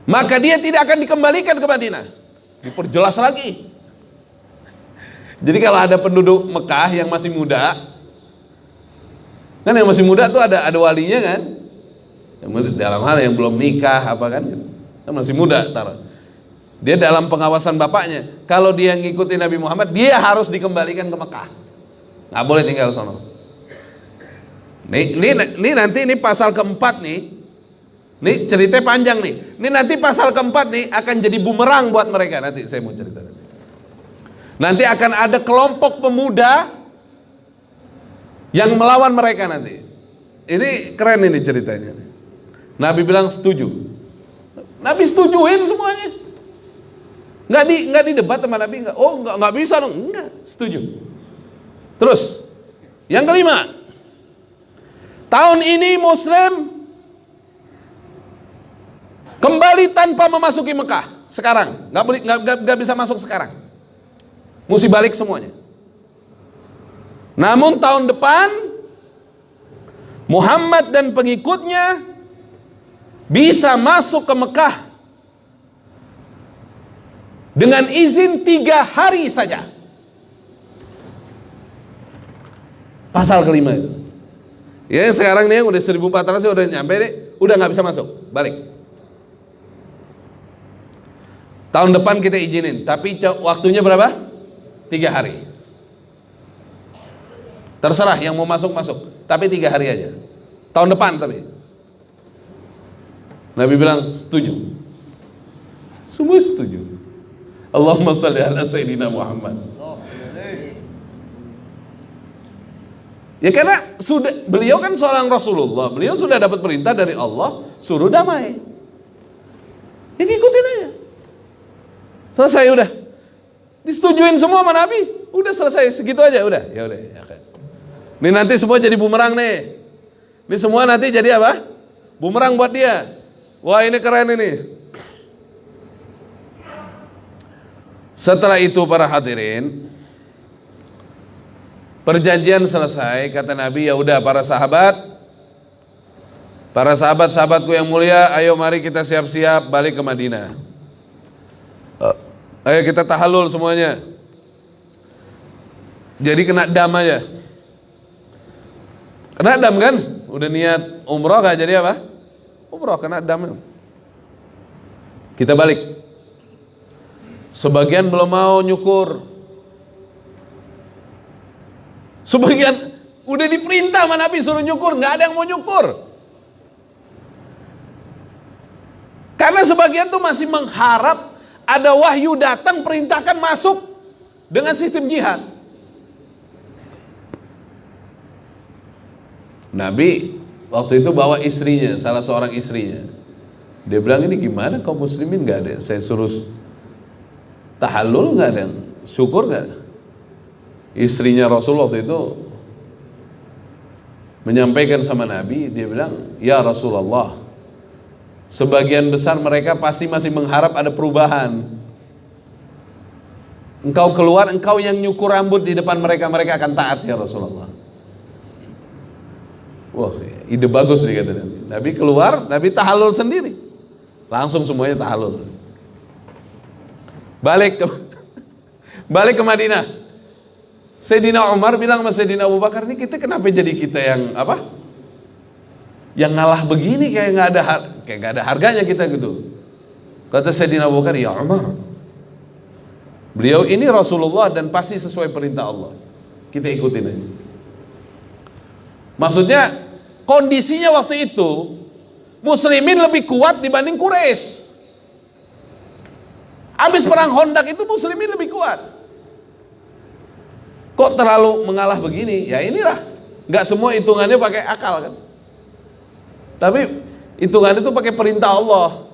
maka dia tidak akan dikembalikan ke Madinah. Diperjelas lagi. Jadi kalau ada penduduk Mekah yang masih muda, kan yang masih muda tuh ada walinya kan, dalam hal yang belum nikah apa kan masih muda, dia dalam pengawasan bapaknya. Kalau dia ngikutin Nabi Muhammad, dia harus dikembalikan ke Mekah, nggak boleh tinggal sono. Ini nanti ini pasal keempat nih. Nih ceritanya panjang nih. Ini nanti pasal keempat nih akan jadi bumerang buat mereka. Nanti saya mau cerita. Nanti akan ada kelompok pemuda yang melawan mereka nanti. Ini keren ini ceritanya. Nabi bilang setuju. Nabi setujuin semuanya. Nggak didebat sama Nabi, nggak. Oh nggak bisa dong. Enggak, setuju. Terus yang kelima, tahun ini Muslim kembali tanpa memasuki Mekah sekarang, nggak bisa masuk sekarang, mesti balik semuanya. Namun tahun depan Muhammad dan pengikutnya bisa masuk ke Mekah dengan izin 3 hari saja. Pasal kelima itu. Ya sekarang nih udah 1400 udah nyampe deh, udah nggak bisa masuk, balik. Tahun depan kita izinin, tapi waktunya berapa? 3 hari. Terserah yang mau masuk, tapi 3 hari aja. Tahun depan tapi. Nabi bilang setuju. Semua setuju. Allahumma shalli ala Sayyidina Muhammad. Ya karena beliau kan seorang Rasulullah, beliau sudah dapat perintah dari Allah suruh damai. Ya ikutin aja. Selesai udah. Disetujuin semua sama Nabi, udah selesai segitu aja udah. Ya udah. Ya. Ini nanti semua jadi bumerang nih. Ini semua nanti jadi apa? Bumerang buat dia. Wah ini keren ini. Setelah itu para hadirin, perjanjian selesai, kata Nabi, ya udah para sahabatku yang mulia, ayo mari kita siap-siap balik ke Madinah. Ayo kita tahallul semuanya. Jadi kena dam aja. Kena dam kan? Udah niat umroh gak jadi apa? Umroh kena dam. Kita balik. Sebagian belum mau nyukur. Sebagian udah diperintah sama Nabi suruh nyukur, nggak ada yang mau nyukur. Karena sebagian tuh masih mengharap ada wahyu datang perintahkan masuk dengan sistem jihad. Nabi waktu itu bawa istrinya, salah seorang istrinya. Dia bilang, ini gimana kaum muslimin, nggak ada saya suruh tahallul, nggak ada yang syukur, nggak. Istrinya Rasul waktu itu menyampaikan sama Nabi, dia bilang, ya Rasulullah, sebagian besar mereka pasti masih mengharap ada perubahan. Engkau keluar, engkau yang nyukur rambut di depan mereka, mereka akan taat ya Rasulullah. Wah, ide bagus nih kata Nabi. Nabi keluar, Nabi tahallul sendiri. Langsung semuanya tahallul. Balik ke Madinah. Sayyidina Umar bilang sama Sayyidina Abu Bakar, "Ini kita kenapa jadi kita yang apa? Yang ngalah begini, kayak nggak ada harganya kita gitu." Kata Sayyidina Abu Bakar, "Ya Umar, beliau ini Rasulullah dan pasti sesuai perintah Allah. Kita ikutin aja." Maksudnya kondisinya waktu itu muslimin lebih kuat dibanding Quraisy. Habis perang Khandaq itu muslimin lebih kuat. Kok terlalu mengalah begini? Ya inilah, nggak semua hitungannya pakai akal kan. Tapi hitungan itu pakai perintah Allah.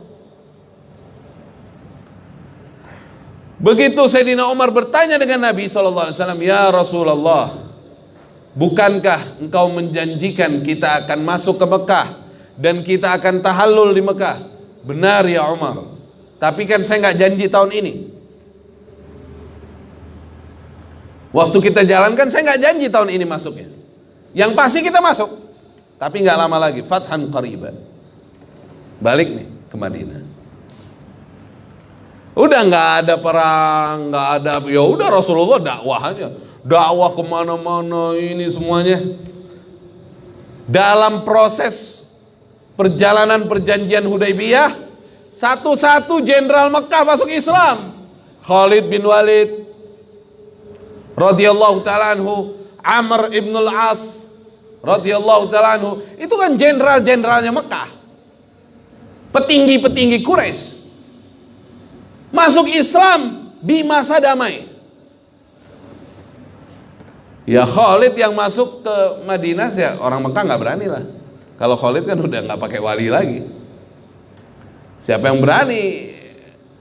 Begitu Sayyidina Umar bertanya dengan Nabi SAW, "Ya Rasulullah, bukankah engkau menjanjikan kita akan masuk ke Mekah dan kita akan tahallul di Mekah?" "Benar ya Umar, tapi kan saya nggak janji tahun ini. Waktu kita jalankan saya nggak janji tahun ini masuknya. Yang pasti kita masuk, tapi nggak lama lagi, fathan qariban." Balik nih ke Madinah. Udah nggak ada perang, nggak ada, ya udah Rasulullah dakwah aja, dakwah kemana-mana ini semuanya. Dalam proses perjalanan perjanjian Hudaybiyah, satu-satu jenderal Mekah masuk Islam. Khalid bin Walid radhiyallahu ta'ala anhu, Amr ibn al-As radhiyallahu ta'ala anhu, itu kan jenderal-jenderalnya Mekah, petinggi-petinggi Quraisy, masuk Islam di masa damai. Ya Khalid yang masuk ke Madinah, ya orang Mekah nggak berani lah. Kalau Khalid kan udah nggak pakai wali lagi. Siapa yang berani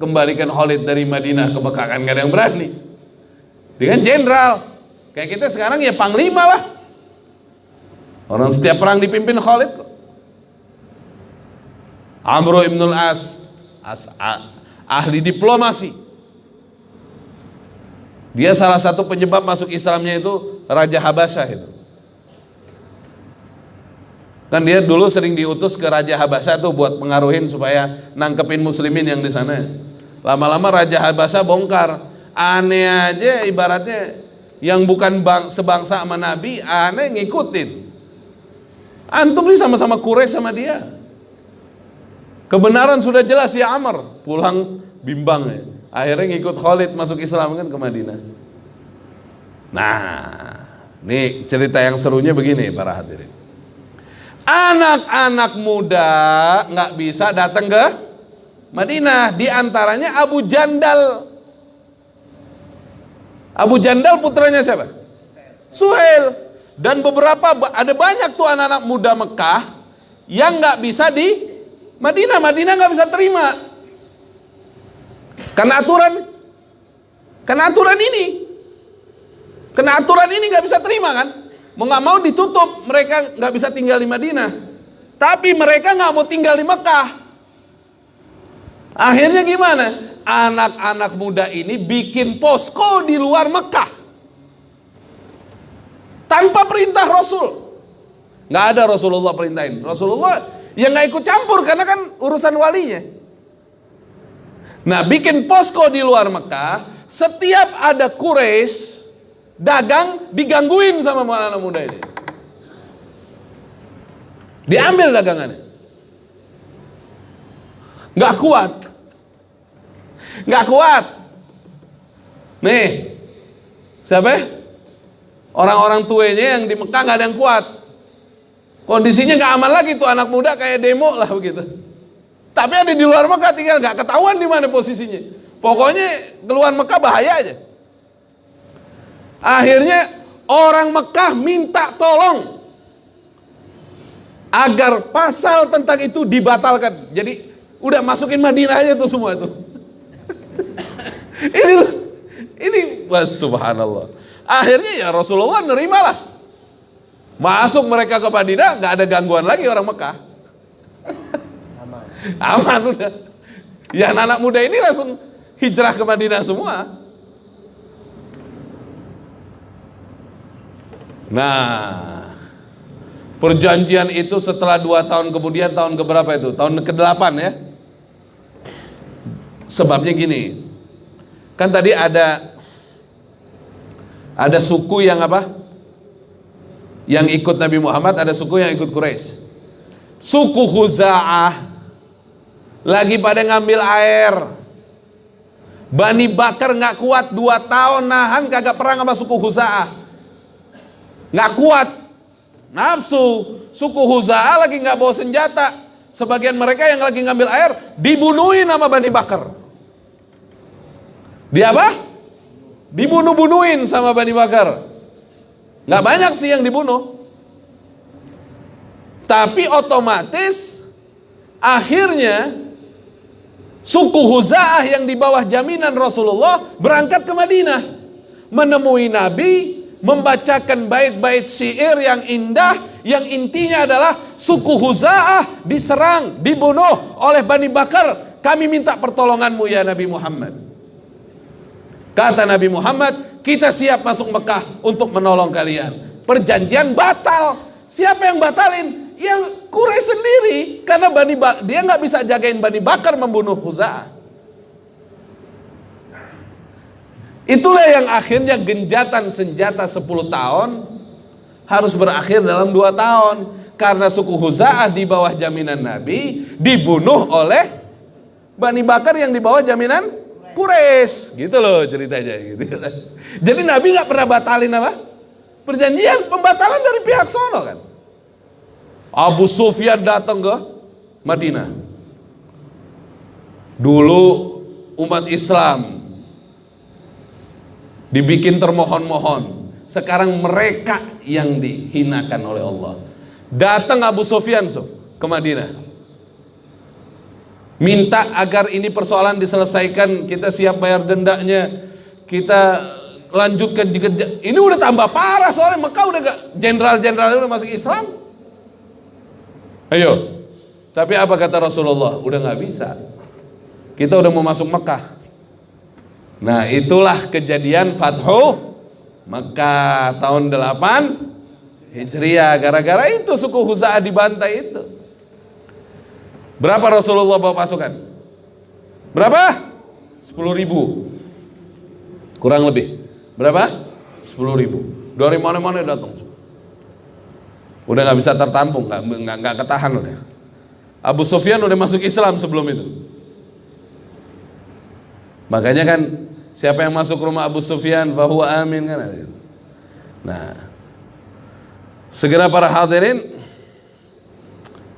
kembalikan Khalid dari Madinah ke Mekah? Kan nggak ada yang berani. Dia kan jenderal, kayak kita sekarang ya panglima lah. Orang setiap perang dipimpin Khalid kok. Amr ibn al-As, ahli diplomasi. Dia salah satu penyebab masuk Islamnya itu Raja Habasyah itu. Kan dia dulu sering diutus ke Raja Habasyah tuh buat pengaruhin supaya nangkepin muslimin yang di sana. Lama-lama Raja Habasyah bongkar. Aneh aja ibaratnya, yang bukan sebangsa sama Nabi, aneh ngikutin. Antum nih sama-sama Quraisy sama dia. Kebenaran sudah jelas ya Amr, pulang bimbang ya. Akhirnya ngikut Khalid masuk Islam kan ke Madinah. Nah, nih cerita yang serunya begini para hadirin. Anak-anak muda nggak bisa datang ke Madinah, di antaranya Abu Jandal. Abu Jandal putranya siapa? Suhail. Dan ada banyak tuh anak-anak muda Mekah yang nggak bisa di Madinah. Madinah nggak bisa terima karena aturan ini nggak bisa terima kan. Mau nggak mau ditutup, mereka nggak bisa tinggal di Madinah. Tapi mereka nggak mau tinggal di Mekah. Akhirnya gimana? Anak-anak muda ini bikin posko di luar Mekah tanpa perintah Rasul. Nggak ada Rasulullah perintahin. Rasulullah yang nggak ikut campur karena kan urusan walinya. Nah, bikin posko di luar Mekah. Setiap ada Quraisy dagang digangguin sama anak-anak muda ini. Diambil dagangannya. Nggak kuat. Nih, siapa? Orang-orang tuanya yang di Mekah nggak ada yang kuat. Kondisinya nggak aman lagi tuh, anak muda kayak demo lah begitu. Tapi ada di luar Mekah tinggal nggak ketahuan di mana posisinya. Pokoknya keluar Mekah bahaya aja. Akhirnya orang Mekah minta tolong agar pasal tentang itu dibatalkan. Jadi udah masukin Madinah aja tuh semua tuh. ini subhanallah. Akhirnya ya Rasulullah nerimalah. Masuk mereka ke Madinah, nggak ada gangguan lagi orang Mekah. Aman udah. Ya anak muda ini langsung hijrah ke Madinah semua. Nah, Perjanjian itu setelah 2 tahun kemudian, tahun keberapa itu? Tahun ke-8 ya. Sebabnya gini, kan tadi ada suku yang apa? Yang ikut Nabi Muhammad, ada suku yang ikut Quraisy. Suku Khuza'ah lagi pada ngambil air. Bani Bakar nggak kuat 2 tahun nahan kagak perang sama suku Khuza'ah. Nggak kuat. Nafsu. Suku Khuza'ah lagi nggak bawa senjata. Sebagian mereka yang lagi ngambil air dibunuhin sama Bani Bakar. Dia apa? Dibunuh-bunuhin sama Bani Bakar. Nggak banyak sih yang dibunuh. Tapi otomatis akhirnya suku Khuza'ah yang di bawah jaminan Rasulullah berangkat ke Madinah, menemui Nabi, membacakan bait-bait syair yang indah, yang intinya adalah suku Khuza'ah diserang, dibunuh oleh Bani Bakar. Kami minta pertolonganmu ya Nabi Muhammad. Kata Nabi Muhammad, kita siap masuk Mekah untuk menolong kalian. Perjanjian batal. Siapa yang batalin? Yang Quraisy sendiri, karena dia nggak bisa jagain Bani Bakar membunuh Khuza'ah. Itulah yang akhirnya genjatan senjata 10 tahun harus berakhir dalam 2 tahun, karena suku Khuza'ah di bawah jaminan Nabi dibunuh oleh Bani Bakar yang di bawah jaminan Quraisy. Gitu loh ceritanya gitu. Jadi Nabi nggak pernah batalin apa? Perjanjian, pembatalan dari pihak sono kan. Abu Sufyan datang ke Madinah. Dulu umat Islam dibikin termohon-mohon. Sekarang mereka yang dihinakan oleh Allah. Datang Abu Sufyan ke Madinah. Minta agar ini persoalan diselesaikan, kita siap bayar dendanya, kita lanjutkan. Ini udah tambah parah soalnya Mekah udah gak, jenderal-jenderal udah masuk Islam. Ayo, tapi apa kata Rasulullah? Udah gak bisa, kita udah mau masuk Mekah. Nah itulah kejadian Fathu Mekah tahun 8 Hijriah. Gara-gara itu suku Khuza'ah dibantai itu. Berapa Rasulullah bawa pasukan? Berapa? 10.000 kurang lebih. Berapa? 10.000. Dari mana-mana datang. Udah nggak bisa tertampung, nggak ketahan udah. Abu Sufyan udah masuk Islam sebelum itu. Makanya kan siapa yang masuk rumah Abu Sufyan fahuwa amin kan. Nah, segera para hadirin,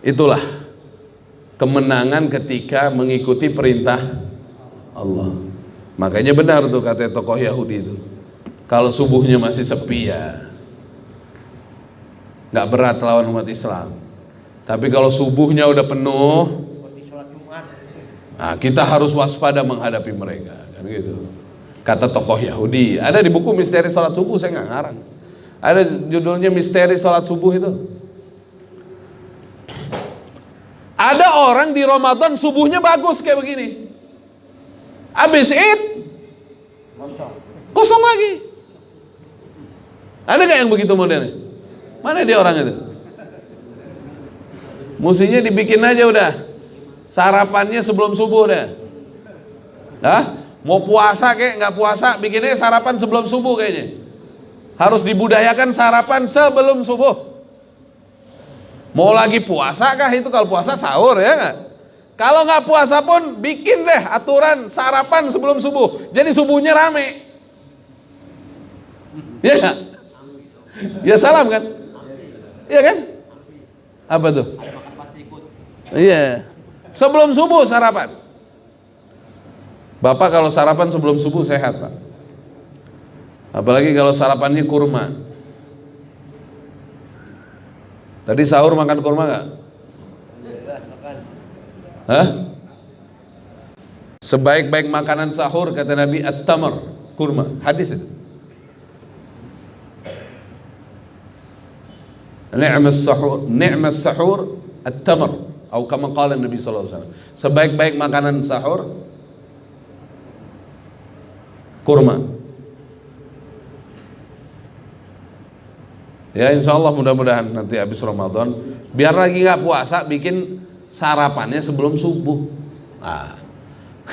itulah kemenangan ketika mengikuti perintah Allah. Makanya benar tuh kata tokoh Yahudi itu, kalau subuhnya masih sepi ya nggak berat lawan umat Islam. Tapi kalau subuhnya udah penuh, nah kita harus waspada menghadapi mereka, kan gitu. Kata tokoh Yahudi, ada di buku Misteri Salat Subuh, saya nggak ngarang. Ada judulnya Misteri Salat Subuh itu. Ada orang di Ramadan subuhnya bagus kayak begini, habis Id kosong lagi. Ada nggak yang begitu modelnya? Mana dia orang itu? Mestinya dibikin aja udah sarapannya sebelum subuh udah. Hah? Mau puasa kayak nggak puasa, bikinnya sarapan sebelum subuh kayaknya. Harus dibudayakan sarapan sebelum subuh. Mau lagi puasa kah itu? Kalau puasa sahur ya nggak? Kalau nggak puasa pun bikin deh aturan sarapan sebelum subuh. Jadi subuhnya rame. Ya nggak? Ya salam kan? Iya kan? Apa tuh? Iya. Sebelum subuh sarapan. Bapak kalau sarapan sebelum subuh sehat Pak. Apalagi kalau sarapannya kurma. Tadi sahur makan kurma gak? Hah? Sebaik-baik makanan sahur kata Nabi at-tamar, kurma. Hadis itu. Ni'mas sahur at-tamar, atau kama qala Nabi sallallahu alaihi wasallam. Sebaik-baik makanan sahur kurma. Ya insya Allah mudah-mudahan nanti habis Ramadan biar lagi nggak puasa bikin sarapannya sebelum subuh. Ah,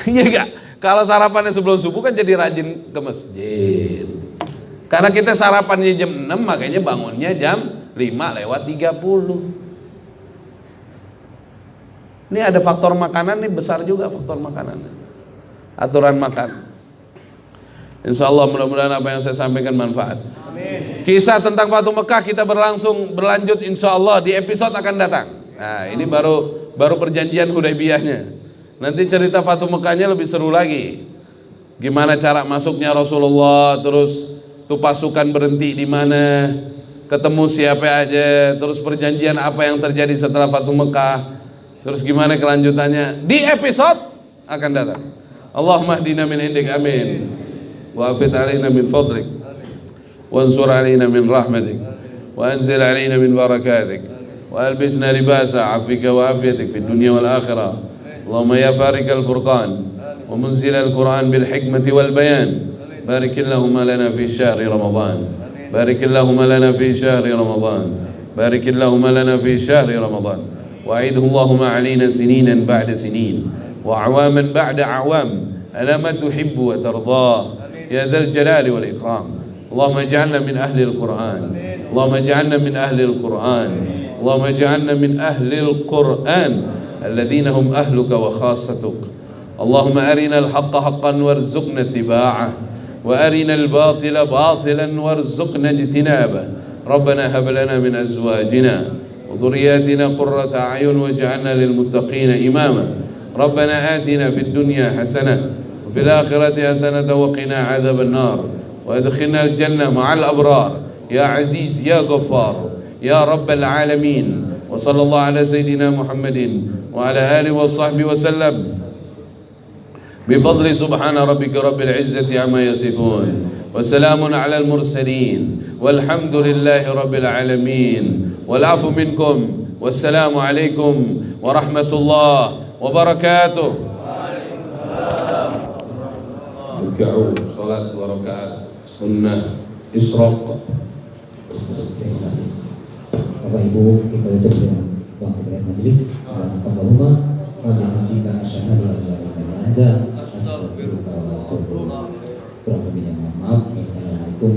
iya nggak? Kalau sarapannya sebelum subuh kan jadi rajin ke masjid. Karena kita sarapannya jam 6 makanya bangunnya jam 5:30. Ini ada faktor makanan nih besar juga faktor makanan. Aturan makan. Insya Allah mudah-mudahan apa yang saya sampaikan manfaat. Amin. Kisah tentang Fatu Mekah kita berlanjut insya Allah di episode akan datang. Nah ini baru perjanjian Hudaybiyahnya. Nanti cerita Fatu Mekahnya lebih seru lagi. Gimana cara masuknya Rasulullah, terus tuh pasukan berhenti di mana, ketemu siapa aja, terus perjanjian apa yang terjadi setelah Fatu Mekah, terus gimana kelanjutannya di episode akan datang. Allahumma hdina min indik, amin. وأفد علينا من فضلك وانصر علينا من رحمتك وأنزل علينا من بركاتك وألبسنا لباس عفوك وعافيتك في الدنيا والآخرة. اللهم يا فارق الفرقان ومنزل القرآن بالحكمة والبيان بارك اللهم لنا في شهر رمضان بارك اللهم لنا في شهر رمضان بارك اللهم لنا في شهر رمضان وأعيده اللهم علينا سنينا بعد سنين وأعواما بعد أعوام ألا ما تحب وترضاه يا ذا الجلال والإكرام. اللهم اجعلنا من أهل القرآن اللهم اجعلنا من أهل القرآن اللهم اجعلنا من أهل القرآن الذين هم أهلك وخاصتك. اللهم أرنا الحق حقا وارزقنا اتباعه وأرنا الباطل باطلا وارزقنا اجتنابه. ربنا هب لنا من أزواجنا وذرياتنا قرة أعين واجعلنا للمتقين إماما. ربنا آتنا في الدنيا حسنة وفي الآخرة حسنة وقنا عذاب النار وادخلنا الجنة مع الأبرار يا عزيز يا غفار يا رب العالمين. وصلى الله على سيدنا محمد وعلى آله وصحبه وسلم بفضل سبحان ربك رب العزة عما يصفون وسلام على المرسلين والحمد لله رب العالمين والعفو منكم والسلام عليكم ورحمة الله وبركاته. Ruka'u salat wa rakaat sunnah isyraq. Terima kasih Bapak Ibu, kita tutup dengan waktu berat majelis. Allahumma wa bihamdika asyhadu an la ilaha illa anta astaghfiruka wa atubu ilaik. Kurang lebihnya mohon maaf. Wassalamualaikum